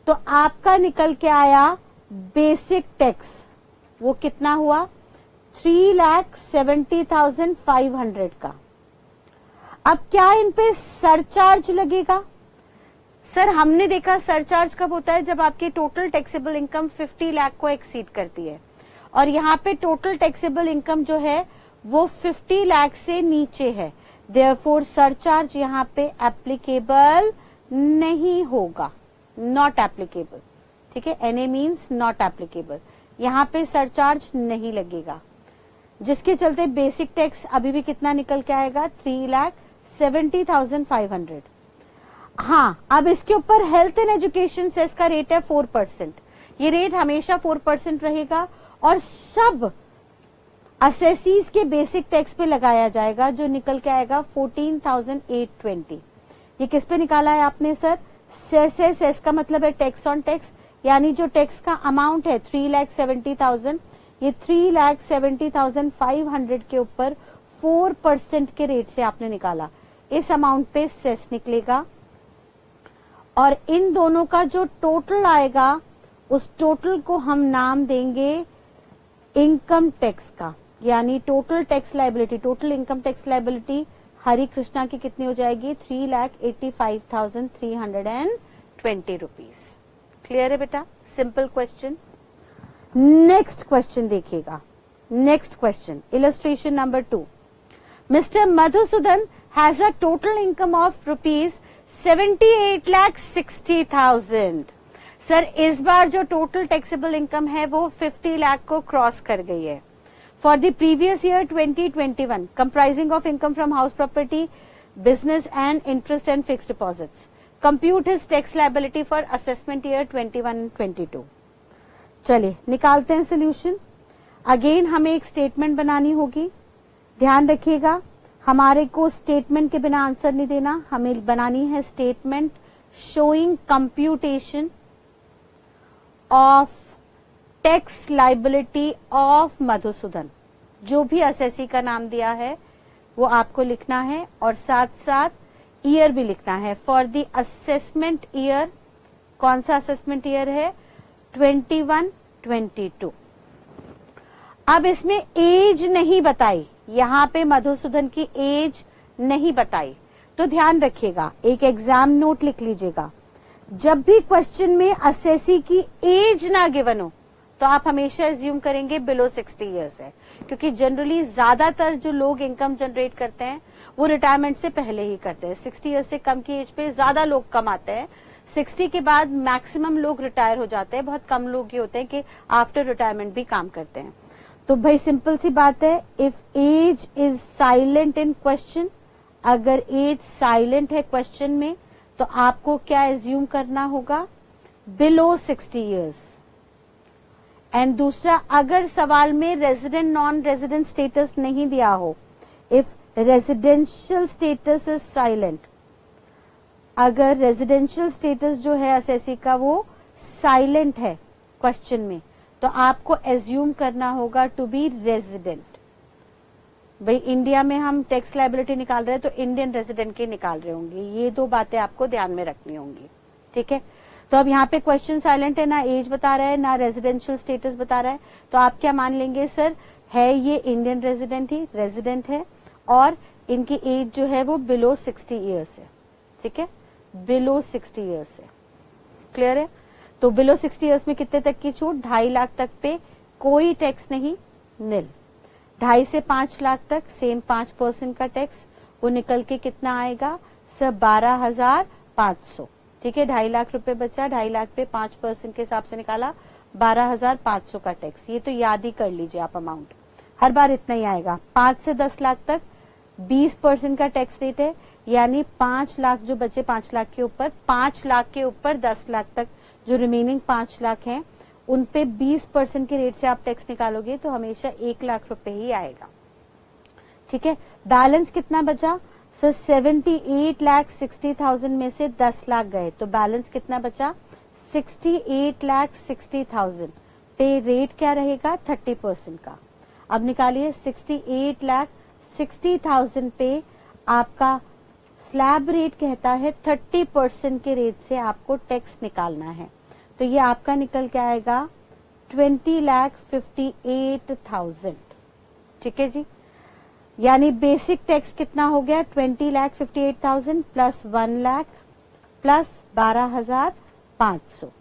[SPEAKER 1] तो आपका निकल के आया बेसिक टैक्स, वो कितना हुआ? 3,70,500 का। अब क्या इन पे सरचार्ज लगेगा? सर हमने देखा सरचार्ज कब होता है? जब आपकी टोटल टैक्सेबल इनकम 50 लाख को एक्सीड करती है, और यहाँ पे टोटल टैक्सेबल इनकम जो है वो 50 लाख से नीचे है, देयरफॉर सरचार्ज यहाँ पे एप्लीकेबल नहीं होगा, नॉट एप्लीकेबल। ठीक है, एनए मीन्स नॉट एप्लीकेबल, यहाँ पे सरचार्ज नहीं लगेगा, जिसके चलते बेसिक टैक्स अभी भी कितना निकल के आएगा, 3,70,500। हाँ, अब इसके ऊपर हेल्थ एंड एजुकेशन सेस का रेट है 4%। ये रेट हमेशा 4% रहेगा और सब असेसीज के बेसिक टैक्स पे लगाया जाएगा, जो निकल के आएगा 14,820। ये किस पे निकाला है आपने सर? सेस है, सेस का मतलब है टैक्स ऑन टैक्स, यानी जो टैक्स का अमाउंट है 3,70,000, ये 3,70,500 के ऊपर 4% के रेट से आपने निकाला, इस अमाउंट पे सेस निकलेगा। और इन दोनों का जो टोटल आएगा उस टोटल को हम नाम देंगे इनकम टैक्स का, यानी total tax liability, total income tax liability Hari Krishna की कितनी हो जाएगी, 3,85,320 रुपीज। क्लियर है बेटा? Simple question. नेक्स्ट क्वेश्चन देखिएगा, next question illustration number 2। Mister Madhusudan has a total income of rupees 78,60,000। Sir इस बार जो टोटल टैक्सेबल इनकम है वो 50 लाख को क्रॉस कर गई है। For the previous year 2021 comprising of income from house property, business and interest and fixed deposits, compute his tax liability for assessment year 21-22। चलिए निकालते हैं सोल्यूशन। अगेन हमें एक स्टेटमेंट बनानी होगी, ध्यान रखिएगा हमारे को स्टेटमेंट के बिना आंसर नहीं देना, हमें बनानी है statement showing computation of tax liability of Madhusudan. जो भी असेसी का नाम दिया है वो आपको लिखना है और साथ साथ ईयर भी लिखना है। फॉर द असेसमेंट ईयर, कौन सा असेसमेंट ईयर है, 21-22। अब इसमें एज नहीं बताई, यहाँ पे मधुसूदन की एज नहीं बताई, तो ध्यान रखिएगा, एक एग्जाम नोट लिख लीजिएगा। जब भी क्वेश्चन में असेसी की एज ना गिवन हो तो आप हमेशा एज्यूम करेंगे बिलो 60 इयर्स है, क्योंकि जनरली ज्यादातर जो लोग इनकम जनरेट करते हैं वो रिटायरमेंट से पहले ही करते हैं। 60 इयर्स से कम की एज पे ज्यादा लोग कमाते हैं, 60 के बाद मैक्सिमम लोग रिटायर हो जाते हैं, बहुत कम लोग ये होते हैं कि आफ्टर रिटायरमेंट भी काम करते हैं। तो भाई सिंपल सी बात है, if age is silent in question, अगर एज साइलेंट है क्वेश्चन में तो आपको क्या एज्यूम करना होगा, बिलो 60 इयर्स। एंड दूसरा, अगर सवाल में रेजिडेंट नॉन रेजिडेंट स्टेटस नहीं दिया हो, if residential status is silent, अगर रेजिडेंशियल स्टेटस जो है असेसी का वो साइलेंट है क्वेश्चन में, तो आपको एज्यूम करना होगा टू बी रेजिडेंट। भाई इंडिया में हम टैक्स लायबिलिटी निकाल रहे हैं तो इंडियन रेजिडेंट के निकाल रहे होंगे, ये दो बातें आपको ध्यान में रखनी होंगी। ठीक है, तो अब यहाँ पे क्वेश्चन साइलेंट है, ना एज बता रहा है ना रेजिडेंशियल स्टेटस बता रहा है, तो आप क्या मान लेंगे, सर है ये इंडियन रेजिडेंट ही रेजिडेंट है और इनकी एज जो है वो बिलो 60 इयर्स है। ठीक है, बिलो 60 इयर्स है। क्लियर है? तो बिलो 60 इयर्स में कितने तक की छूट, 2.5 लाख तक पे कोई टैक्स नहीं, निल। 2.5 से 5 लाख तक सेम 5% का टैक्स, वो निकल के कितना आएगा सर, 12,500। ठीक है, 2.5 लाख रुपए बचा, 2.5 लाख पे 5% के हिसाब से निकाला, 12,500 का टैक्स। ये तो याद ही कर लीजिए आप, अमाउंट हर बार इतना ही आएगा। 5 से 10 लाख तक 20% का टैक्स रेट है, यानी 5 लाख जो बचे, 5 लाख के ऊपर, 5 लाख के ऊपर 10 लाख तक जो रिमेनिंग 5 लाख हैं उन पे 20% के रेट से आप टैक्स निकालोगे तो हमेशा 1 लाख रुपए ही आएगा। ठीक है, बैलेंस कितना बचा सर, 78,60,000 में से 10 लाख गए तो बैलेंस कितना बचा, 68,60,000 पे रेट क्या रहेगा, 30% का। अब निकालिए, 68,60,000 पे आपका स्लैब रेट कहता है 30% के रेट से आपको टैक्स निकालना है, तो ये आपका निकल के आएगा 20,58,000। ठीक है जी, यानी बेसिक टैक्स कितना हो गया, 20,58,000 plus 1 lakh plus 12,500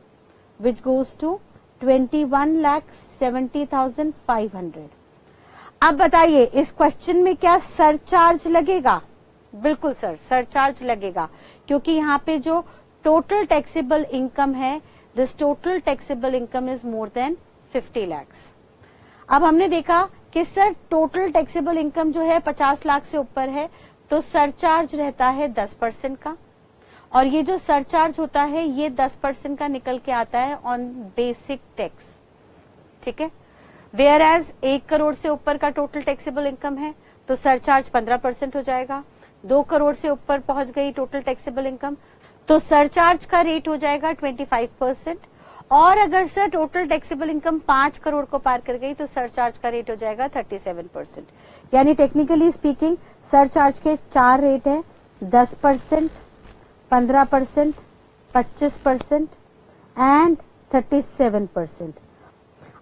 [SPEAKER 1] which goes to 21,70,500। अब बताइए इस क्वेश्चन में क्या सरचार्ज लगेगा? बिल्कुल सर, सरचार्ज लगेगा, क्योंकि यहाँ पे जो टोटल टैक्सेबल इनकम है, this total taxable income is more than 50 lakhs। अब हमने देखा कि सर टोटल टैक्सेबल इनकम जो है 50 लाख से ऊपर है, तो सरचार्ज रहता है 10% का, और ये जो सरचार्ज होता है ये 10% का निकल के आता है ऑन बेसिक टैक्स। ठीक है, वेयर एज 1 करोड़ से ऊपर का टोटल टैक्सेबल इनकम है तो सरचार्ज 15% हो जाएगा। 2 करोड़ से ऊपर पहुंच गई टोटल टैक्सेबल इनकम तो सरचार्ज का रेट हो जाएगा 25%, और अगर sir total taxable income 5 crore को पार कर गई तो सरचार्ज का रेट हो जाएगा 37%। यानी टेक्निकली स्पीकिंग सरचार्ज के 4 रेट है, 10%, 15%, 25% एंड 37%।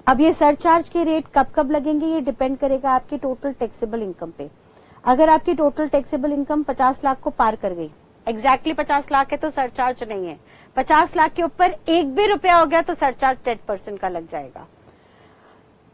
[SPEAKER 1] अब ये सरचार्ज के रेट कब कब लगेंगे ये डिपेंड करेगा आपकी टोटल टैक्सेबल इनकम पे। अगर आपकी टोटल टैक्सेबल इनकम 50 लाख को पार कर गई, एग्जैक्टली 50 लाख है तो सरचार्ज नहीं है, 50 लाख के ऊपर एक भी रुपया हो गया तो सरचार्ज 10% का लग जाएगा।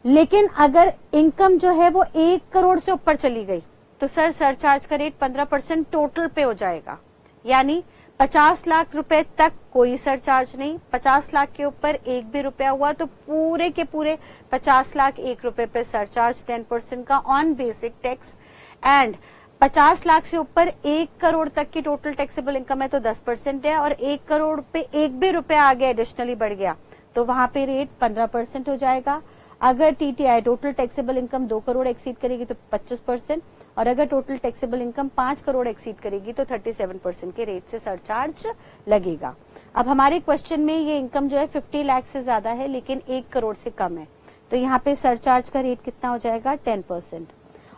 [SPEAKER 1] लेकिन अगर इनकम जो है वो 1 करोड़ से ऊपर चली गई तो सर सरचार्ज का रेट 15% टोटल पे हो जाएगा। यानी 50 लाख रुपए तक कोई सरचार्ज नहीं, 50 लाख के ऊपर एक भी रुपया हुआ तो पूरे के पूरे 50 लाख 1 रुपए पे सरचार्ज 10% का on basic tax, and 50 lakh से ऊपर 1 करोड़ तक की टोटल टैक्सेबल इनकम है तो 10% है, और 1 करोड़ पे एक भी रुपया आगे एडिशनली बढ़ गया तो वहां पे रेट 15% हो जाएगा। अगर TTI total taxable income 2 crore exceed करेगी तो 25%, और अगर total taxable income 5 crore exceed करेगी तो 37% के रेट से सरचार्ज लगेगा। अब हमारे क्वेश्चन में ये इनकम जो है 50 लाख से ज्यादा है लेकिन 1 करोड़ से कम है, तो यहाँ पे सरचार्ज का रेट कितना हो जाएगा 10%।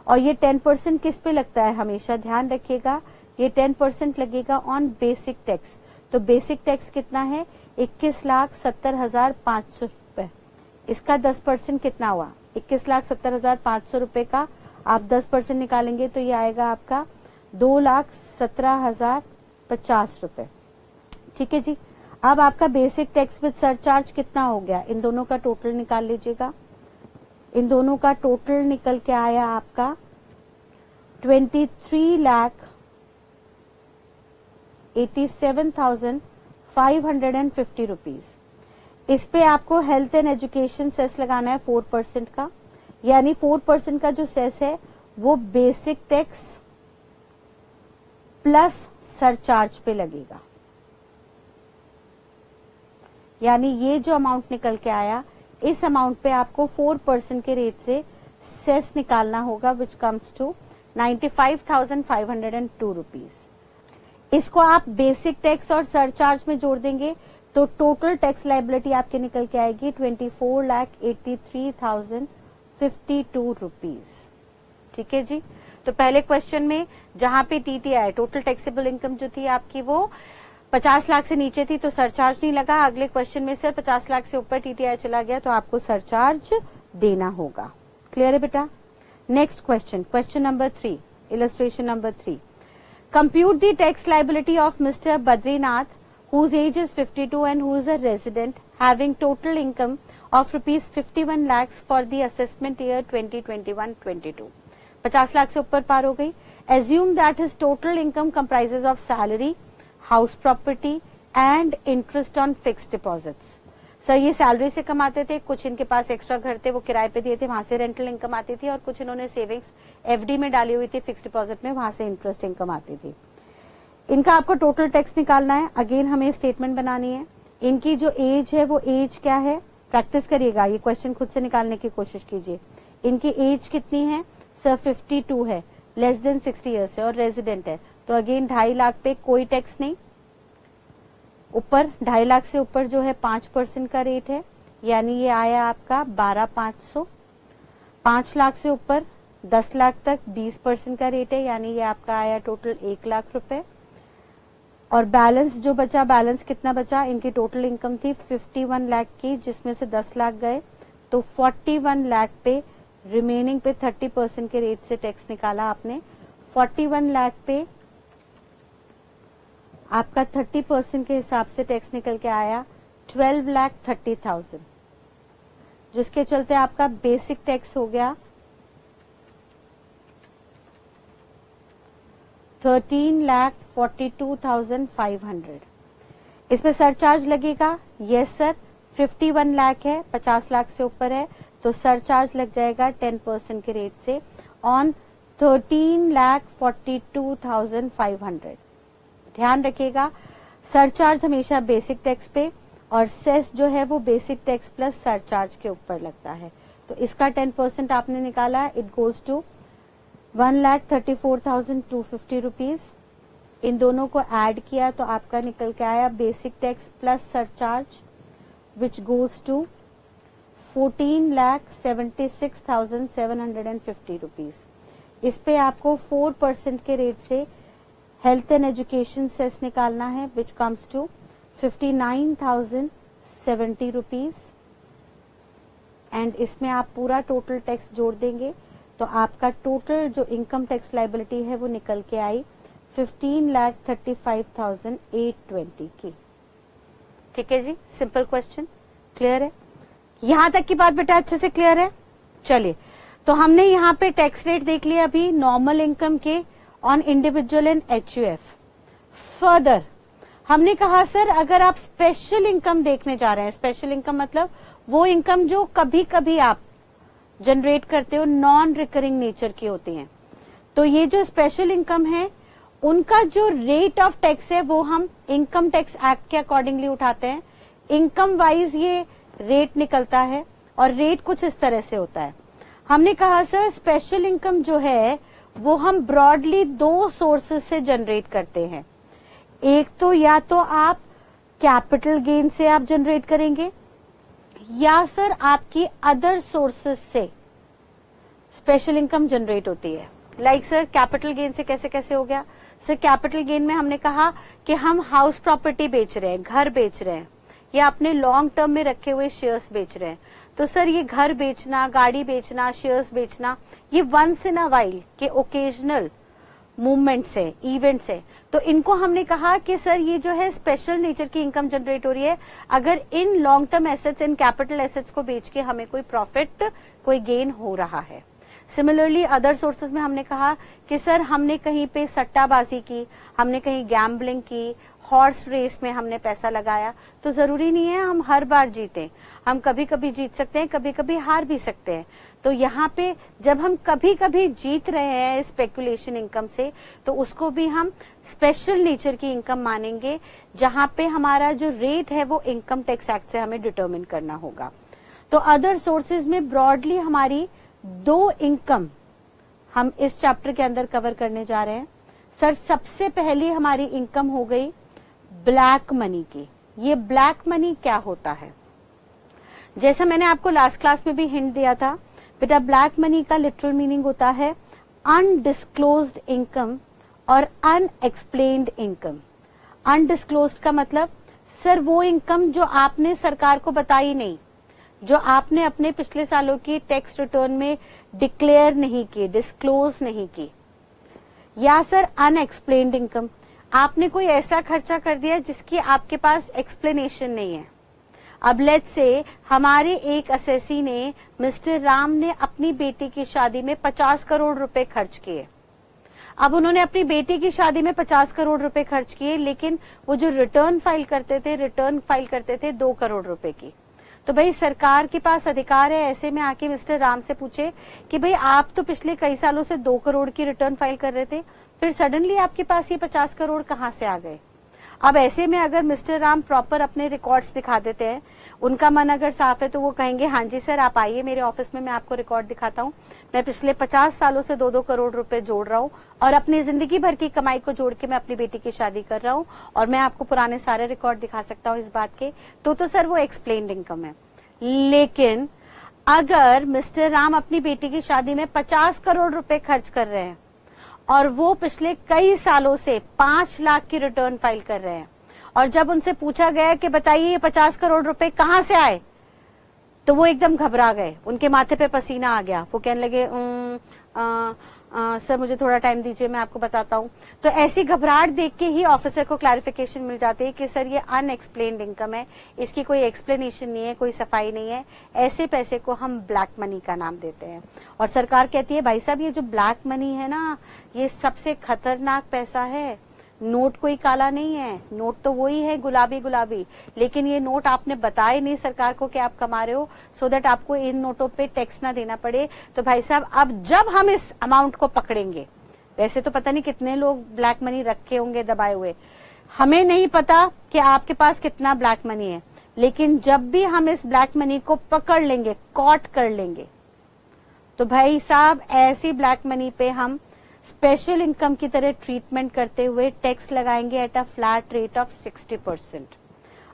[SPEAKER 1] और ये 10% किस पे लगता है हमेशा ध्यान रखिएगा, ये 10% लगेगा ऑन बेसिक टैक्स। तो बेसिक टैक्स कितना है 21,70,500 रुपए, इसका 10% कितना हुआ 21,70,500 रुपए का आप 10% निकालेंगे तो ये आएगा आपका 2,17,050 रुपए। ठीक है जी। अब आपका बेसिक टैक्स विद सरचार्ज कितना हो गया, इन दोनों का टोटल निकाल लीजिएगा। इन दोनों का टोटल निकल के आया आपका 23,87,550 रुपीज। इस पे आपको हेल्थ एंड एजुकेशन सेस लगाना है 4% का, यानी 4% का जो सेस है वो बेसिक टैक्स प्लस सरचार्ज पे लगेगा। यानी ये जो अमाउंट निकल के आया इस अमाउंट पे आपको 4% के रेट से सेस निकालना होगा, विच कम्स टू 95,502 रुपीज। इसको आप बेसिक टैक्स और सरचार्ज में जोड़ देंगे तो टोटल टैक्स लायबिलिटी आपके निकल के आएगी 24,83,052 रुपीज। ठीक है जी। तो पहले क्वेश्चन में जहां पे टीटीआई टोटल टैक्सेबल इनकम जो थी आपकी वो 50 लाख से नीचे थी तो सरचार्ज नहीं लगा। अगले क्वेश्चन में सर 50 लाख से ऊपर टीटीआई चला गया तो आपको सरचार्ज देना होगा। क्लियर है बेटा। Next question, question number 3, illustration number 3। Compute the tax liability of mister Badrinath whose age is 52 and who is a resident having total income of rupees 51 lakhs for the assessment year 2021-22। 50 lakh से ऊपर पार हो गई। Assume that his total income comprises of salary, house property and interest on fixed deposits। Sir ये salary से कमाते थे, कुछ इनके पास एक्स्ट्रा घर थे वो किराए पे दिए थे, वहां से रेंटल इनकम आती थी, और कुछ इन्होंने सेविंग्स एफडी में डाली हुई थी फिक्स डिपॉजिट में, वहां से इंटरेस्ट इनकम आती थी। इनका आपको टोटल टैक्स निकालना है। अगेन हमें स्टेटमेंट बनानी है। इनकी जो एज है वो एज क्या है, प्रैक्टिस करिएगा, ये क्वेश्चन खुद से निकालने की कोशिश कीजिए। इनकी एज कितनी है सर 52 है, लेस देन 60 ईयर्स है और रेजिडेंट है, तो अगेन 2.5 लाख पे कोई टैक्स नहीं। ऊपर 2.5 लाख से ऊपर जो है 5% का रेट है, यानी ये आया आपका 12,500। 5 लाख से ऊपर 10 लाख तक 20% का रेट है, यानी ये आपका आया टोटल 1 लाख रुपए। और बैलेंस जो बचा, बैलेंस कितना बचा, इनकी टोटल इनकम थी 51 लाख की जिसमें से 10 लाख गए तो 41 लाख पे रिमेनिंग पे 30% के रेट से टैक्स निकाला आपने। 41 लाख पे आपका 30% के हिसाब से टैक्स निकल के आया 12,30,000। जिसके चलते आपका बेसिक टैक्स हो गया 13,42,500। इसमें सरचार्ज लगेगा, यस सर, 51 लाख है, 50 लाख से ऊपर है तो सरचार्ज लग जाएगा 10% के रेट से ऑन 13,42,500। ध्यान रखिएगा, सरचार्ज हमेशा बेसिक टैक्स पे और सेस जो है वो बेसिक टैक्स प्लस सरचार्ज के ऊपर लगता है। तो इसका 10% आपने निकाला, इट गोज टू 1,34,250 रुपीज। इन दोनों को ऐड किया तो आपका निकल के आया basic tax plus surcharge which goes to 14,76,750 rupees. इस पे आपको 4% के रेट से हेल्थ एंड एजुकेशन सेस निकालना है which comes to 59,070 rupees and इसमें आप पूरा टोटल टैक्स जोड़ देंगे तो आपका टोटल जो इनकम टैक्स लायबिलिटी है वो निकल के आई 15,35,820 की। ठीक है जी, सिंपल क्वेश्चन, क्लियर है? यहां तक की बात बेटा अच्छे से क्लियर है? चलिए, तो हमने यहाँ पे टैक्स रेट देख लिया अभी नॉर्मल इनकम के on individual and HUF। Further हमने कहा सर अगर आप स्पेशल इनकम देखने जा रहे हैं, स्पेशल इनकम मतलब वो इनकम जो कभी कभी आप जनरेट करते हो, नॉन रिकरिंग नेचर की होती हैं, तो ये जो स्पेशल इनकम है उनका जो रेट ऑफ टैक्स है वो हम इनकम टैक्स एक्ट के अकॉर्डिंगली उठाते हैं। इनकम वाइज ये रेट निकलता है और रेट कुछ इस तरह से होता है। हमने कहा सर स्पेशल इनकम जो है वो हम ब्रॉडली दो सोर्सेस से जनरेट करते हैं। एक तो या तो आप कैपिटल गेन से आप जनरेट करेंगे या सर आपकी अदर सोर्सेस से स्पेशल इनकम जनरेट होती है। लाइक सर कैपिटल गेन से कैसे कैसे हो गया सर? कैपिटल गेन में हमने कहा कि हम हाउस प्रॉपर्टी बेच रहे हैं, घर बेच रहे हैं या अपने लॉन्ग टर्म में रखे हुए शेयर्स बेच रहे हैं, तो सर ये घर बेचना, गाड़ी बेचना, शेयर्स बेचना, ये वंस इन अ वाइल के ओकेजनल मूवमेंट्स है, इवेंट्स है, तो इनको हमने कहा कि सर ये जो है स्पेशल नेचर की इनकम जनरेट हो रही है अगर in long term assets, in capital assets को बेच के हमें कोई प्रॉफिट, कोई गेन हो रहा है। सिमिलरली अदर सोर्सेज में हमने कहा कि सर हमने कहीं पे सट्टाबाजी की, हमने कहीं गैम्बलिंग की, हॉर्स रेस में हमने पैसा लगाया, तो जरूरी नहीं है हम हर बार जीतें, हम कभी कभी जीत सकते हैं, कभी कभी हार भी सकते हैं। तो यहाँ पे जब हम कभी कभी जीत रहे हैं स्पेकुलेशन इनकम से तो उसको भी हम स्पेशल नेचर की इनकम मानेंगे, जहां पे हमारा जो रेट है वो इनकम टैक्स एक्ट से हमें डिटरमिन करना होगा। तो अदर सोर्सेज में ब्रॉडली हमारी दो इनकम हम इस चैप्टर के अंदर कवर करने जा रहे हैं। सर सबसे पहली हमारी इनकम हो गई ब्लैक मनी की। ये ब्लैक मनी क्या होता है? जैसा मैंने आपको लास्ट क्लास में भी हिंट दिया था बेटा, ब्लैक मनी का लिटरल मीनिंग होता है अनडिस्क्लोज्ड इनकम और अनएक्सप्लेन्ड इनकम। अनडिस्क्लोज्ड का मतलब सर वो इनकम जो आपने सरकार को बताई नहीं, जो आपने अपने पिछले सालों की टैक्स रिटर्न में डिक्लेयर नहीं की, डिस्क्लोज नहीं की। या सर अनएक्सप्लेन्ड इनकम, आपने कोई ऐसा खर्चा कर दिया जिसकी आपके पास एक्सप्लेनेशन नहीं है। अब लेट्स से हमारे एक असेसी ने, मिस्टर राम ने अपनी बेटी की शादी में 50 करोड़ रुपए खर्च किए। अब उन्होंने अपनी बेटी की शादी में 50 करोड़ रुपए खर्च किए, लेकिन वो जो रिटर्न फाइल करते थे 2 करोड़ रुपए की। तो भाई सरकार के पास अधिकार है ऐसे में आके मिस्टर राम से पूछे कि भाई आप तो पिछले कई सालों से 2 करोड़ की रिटर्न फाइल कर रहे थे, फिर सडनली आपके पास ये 50 करोड़ कहाँ से आ गए? अब ऐसे में अगर मिस्टर राम प्रॉपर अपने रिकॉर्ड्स दिखा देते हैं, उनका मन अगर साफ है तो वो कहेंगे हाँ जी सर आप आइए मेरे ऑफिस में, मैं आपको रिकॉर्ड दिखाता हूँ, मैं पिछले 50 सालों से 2-2 करोड़ रुपए जोड़ रहा हूँ और अपनी जिंदगी भर की कमाई को जोड़ के मैं अपनी बेटी की शादी कर रहा हूँ और मैं आपको पुराने सारे रिकॉर्ड दिखा सकता हूँ इस बात के, तो सर वो एक्सप्लेन्ड इनकम है। लेकिन अगर मिस्टर राम अपनी बेटी की शादी में 50 करोड़ रुपए खर्च कर रहे हैं और वो पिछले कई सालों से 5 लाख की रिटर्न फाइल कर रहे हैं और जब उनसे पूछा गया कि बताइए ये 50 करोड़ रुपए कहाँ से आए, तो वो एकदम घबरा गए, उनके माथे पे पसीना आ गया। वो कहने लगे सर मुझे थोड़ा टाइम दीजिए, मैं आपको बताता हूँ। तो ऐसी घबराहट देख के ही ऑफिसर को क्लैरिफिकेशन मिल जाती है कि सर ये अनएक्सप्लेन्ड इनकम है, इसकी कोई एक्सप्लेनेशन नहीं है, कोई सफाई नहीं है, ऐसे पैसे को हम ब्लैक मनी का नाम देते हैं। और सरकार कहती है भाई साहब ये जो ब्लैक मनी है ना, ये सबसे खतरनाक पैसा है। नोट कोई काला नहीं है, नोट तो वही है गुलाबी गुलाबी, लेकिन ये नोट आपने बताए नहीं सरकार को कि आप कमा रहे हो, सो दैट आपको इन नोटों पे टैक्स ना देना पड़े। तो भाई साहब अब जब हम इस अमाउंट को पकड़ेंगे, वैसे तो पता नहीं कितने लोग ब्लैक मनी रखे होंगे दबाए हुए, हमें नहीं पता कि आपके पास कितना ब्लैक मनी है, लेकिन जब भी हम इस ब्लैक मनी को पकड़ लेंगे, कॉट कर लेंगे, तो भाई साहब ऐसी ब्लैक मनी पे हम स्पेशल इनकम की तरह ट्रीटमेंट करते हुए टैक्स लगाएंगे eight a flat rate of 60%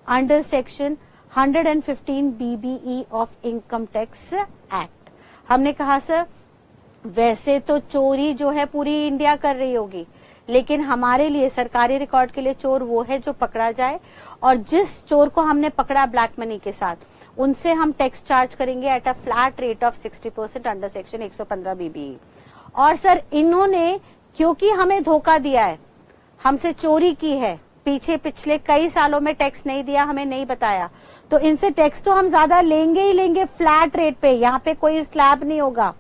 [SPEAKER 1] under section 115 BBE of income tax act. हमने कहा सर वैसे तो चोरी जो है पूरी इंडिया कर रही होगी, लेकिन हमारे लिए सरकारी रिकॉर्ड के लिए चोर वो है जो पकड़ा जाए, और जिस चोर को हमने पकड़ा ब्लैक मनी के साथ उनसे हम टैक्स चार्ज करेंगे eight a flat rate of 60% under section 115 BBE। और सर इन्होंने क्योंकि हमें धोखा दिया है, हमसे चोरी की है, पीछे पिछले कई सालों में टैक्स नहीं दिया, हमें नहीं बताया, तो इनसे टैक्स तो हम ज्यादा लेंगे ही लेंगे फ्लैट रेट पे, यहाँ पे कोई स्लैब नहीं होगा,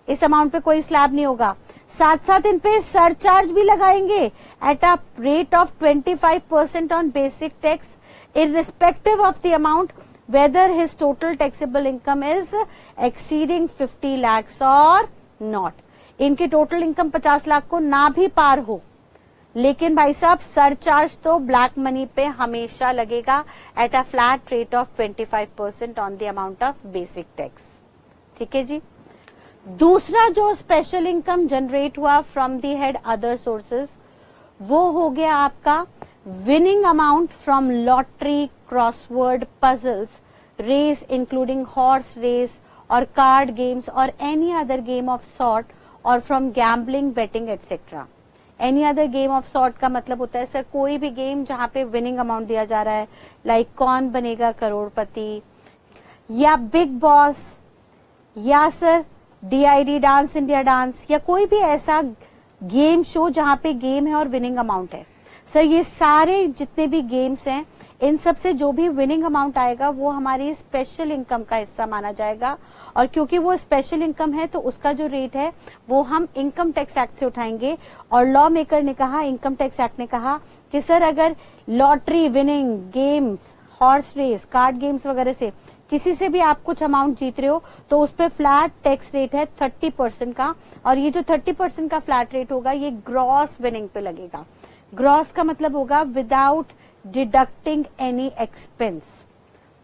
[SPEAKER 1] इस अमाउंट पे कोई स्लैब नहीं होगा। साथ साथ इन पे सरचार्ज भी लगाएंगे at a rate of 25% on basic tax irrespective of the amount whether his total taxable income is exceeding 50 lakhs or not। इनकी टोटल इनकम 50 लाख को ना भी पार हो, लेकिन भाई साहब सरचार्ज तो ब्लैक मनी पे हमेशा लगेगा at a flat rate of 25% on the amount of basic tax. ठीक है जी। दूसरा जो स्पेशल इनकम जनरेट हुआ from the head other sources, वो हो गया आपका winning amount from lottery, crossword puzzles, race including horse race और कार्ड गेम्स और any other game of sort, और from gambling, betting etcetera. Any other game of sort का मतलब होता है सर कोई भी गेम जहां पे विनिंग अमाउंट दिया जा रहा है, लाइक कौन बनेगा करोड़पति, या बिग बॉस, या sir DID dance India dance, या कोई भी ऐसा गेम शो जहां पे गेम है और विनिंग अमाउंट है। सर ये सारे जितने भी गेम्स हैं, इन सब से जो भी विनिंग अमाउंट आएगा वो हमारी स्पेशल इनकम का हिस्सा माना जाएगा, और क्योंकि वो स्पेशल इनकम है तो उसका जो रेट है वो हम इनकम टैक्स एक्ट से उठाएंगे। और लॉ मेकर ने कहा, इनकम टैक्स एक्ट ने कहा कि सर अगर lottery, winning games, horse race, card games वगैरह से किसी से भी आप कुछ अमाउंट जीत रहे हो तो उस पर फ्लैट टैक्स रेट है 30% का, और ये जो 30% का फ्लैट रेट होगा ये ग्रॉस विनिंग पे लगेगा। ग्रॉस का मतलब होगा without deducting any expense,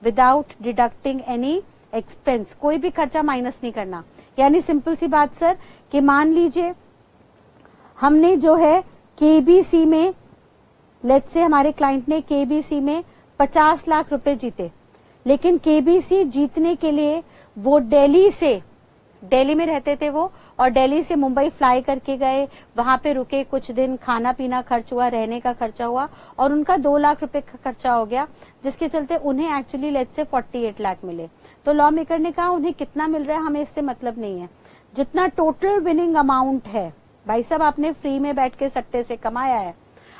[SPEAKER 1] without deducting any expense, कोई भी खर्चा माइनस नहीं करना। यानी सिंपल सी बात सर कि मान लीजिए हमने जो है KBC में, लेट्स से हमारे क्लाइंट ने KBC में 50 लाख रुपए जीते, लेकिन KBC जीतने के लिए वो दिल्ली में रहते थे वो, और दिल्ली से मुंबई फ्लाई करके गए, वहां पे रुके कुछ दिन, खाना पीना खर्च हुआ, रहने का खर्चा हुआ, और उनका 2 लाख रुपए का खर्चा हो गया, जिसके चलते उन्हें एक्चुअली लेट्स से 48 लाख मिले। तो लॉ मेकर ने कहा उन्हें कितना मिल रहा है हमें इससे मतलब नहीं है, जितना टोटल विनिंग अमाउंट है, भाई साहब आपने फ्री में बैठ के सट्टे से कमाया है।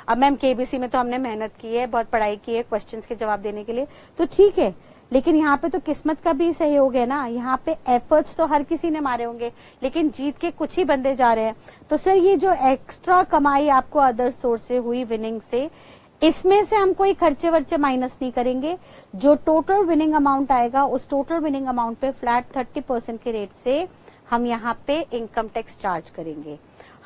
[SPEAKER 1] अब मैम KBC में तो हमने मेहनत की है, बहुत पढ़ाई की है क्वेश्चंस के जवाब देने के लिए, तो ठीक है, लेकिन यहाँ पे तो किस्मत का भी सहयोग है ना, यहाँ पे एफर्ट्स तो हर किसी ने मारे होंगे, लेकिन जीत के कुछ ही बंदे जा रहे हैं। तो सर ये जो एक्स्ट्रा कमाई आपको अदर सोर्स से हुई विनिंग से, इसमें से हम कोई खर्चे वर्चे माइनस नहीं करेंगे, जो टोटल विनिंग अमाउंट आएगा उस टोटल विनिंग अमाउंट पे फ्लैट 30% के रेट से हम यहाँ पे इनकम टैक्स चार्ज करेंगे।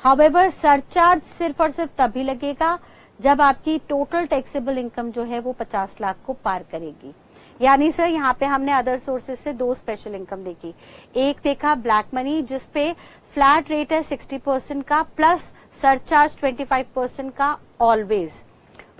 [SPEAKER 1] हाउएवर सरचार्ज सिर्फ और सिर्फ तभी लगेगा जब आपकी टोटल टैक्सेबल इनकम जो है वो 50 लाख को पार करेगी। यानी सर यहाँ पे हमने अदर सोर्सेज से 2 स्पेशल इनकम देखी, एक देखा ब्लैक मनी जिसपे फ्लैट रेट है 60% का प्लस सरचार्ज 25% का ऑलवेज,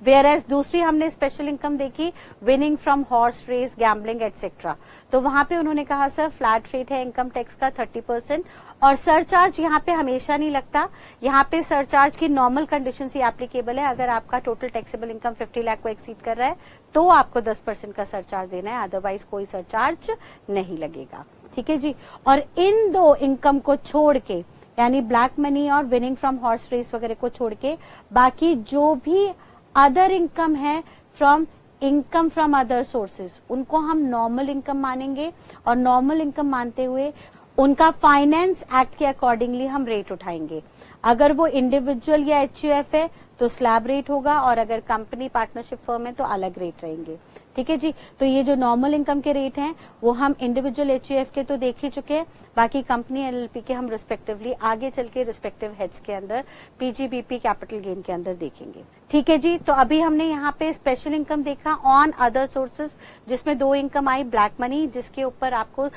[SPEAKER 1] वेयर एज दूसरी हमने स्पेशल इनकम देखी winning from horse race, gambling etcetera. तो वहां पे उन्होंने कहा सर फ्लैट रेट है इनकम टैक्स का 30%, और सरचार्ज यहाँ पे हमेशा नहीं लगता, यहाँ पे सरचार्ज की नॉर्मल कंडीशन ही एप्लीकेबल है। अगर आपका टोटल टैक्सेबल इनकम 50 लाख को एक्सीड कर रहा है तो आपको 10% का सरचार्ज देना है, अदरवाइज कोई सरचार्ज नहीं लगेगा। ठीक है जी। और इन 2 इनकम को छोड़ के यानी ब्लैक मनी और विनिंग फ्रॉम हॉर्स रेस वगैरह को छोड़ के बाकी जो भी अदर इनकम है from income from other sources, उनको हम नॉर्मल इनकम मानेंगे और नॉर्मल इनकम मानते हुए उनका फाइनेंस एक्ट के अकॉर्डिंगली हम रेट उठाएंगे। अगर वो इंडिविजुअल या एचयूएफ है तो स्लैब रेट होगा और अगर कंपनी पार्टनरशिप फर्म है तो अलग रेट रहेंगे। ठीक है जी। तो ये जो नॉर्मल इनकम के रेट हैं वो हम इंडिविजुअल एचयूएफ के तो देख ही चुके हैं, बाकी कंपनी एलएलपी के हम रिस्पेक्टिवली आगे चल के रिस्पेक्टिव हेड्स के अंदर पीजीबीपी कैपिटल गेन के अंदर देखेंगे। ठीक है जी। तो अभी हमने यहाँ पे स्पेशल इनकम देखा ऑन अदर सोर्सेज, जिसमें 2 इनकम आई, ब्लैक मनी जिसके ऊपर आपको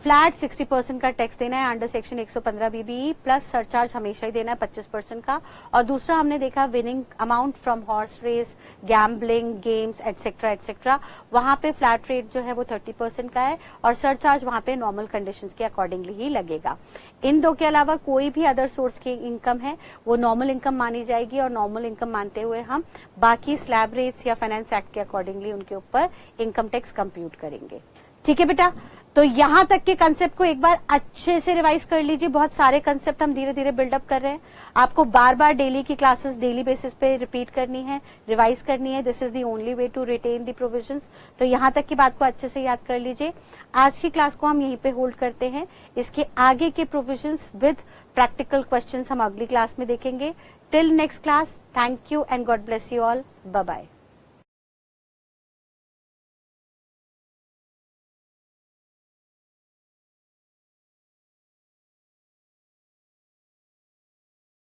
[SPEAKER 1] फ्लैट 60% का टैक्स देना है under section 115 BBE plus surcharge हमेशा ही देना है 25% का, और दूसरा हमने देखा winning amount from horse race, gambling, games etcetera etcetera, वहां पे फ्लैट रेट जो है वो 30% का है और सरचार्ज वहां पे नॉर्मल कंडीशंस के अकॉर्डिंगली ही लगेगा। इन 2 के अलावा कोई भी अदर सोर्स की इनकम है वो नॉर्मल इनकम मानी जाएगी और नॉर्मल इनकम मानते हुए हम बाकी स्लैब रेट्स या फाइनेंस एक्ट के अकॉर्डिंगली उनके ऊपर इनकम टैक्स कंप्यूट करेंगे। ठीक है बेटा, तो यहां तक के कंसेप्ट को एक बार अच्छे से रिवाइज कर लीजिए। बहुत सारे कंसेप्ट हम धीरे धीरे बिल्डअप कर रहे हैं, आपको बार बार डेली की क्लासेस डेली बेसिस पे रिपीट करनी है, रिवाइज करनी है। This is the only way to retain the provisions. तो यहां तक की बात को अच्छे से याद कर लीजिए। आज की क्लास को हम यहीं पे होल्ड करते हैं, इसके आगे के प्रोविजंस विद प्रैक्टिकल क्वेश्चंस हम अगली क्लास में देखेंगे। Till next class, thank you and God bless you all, bye bye.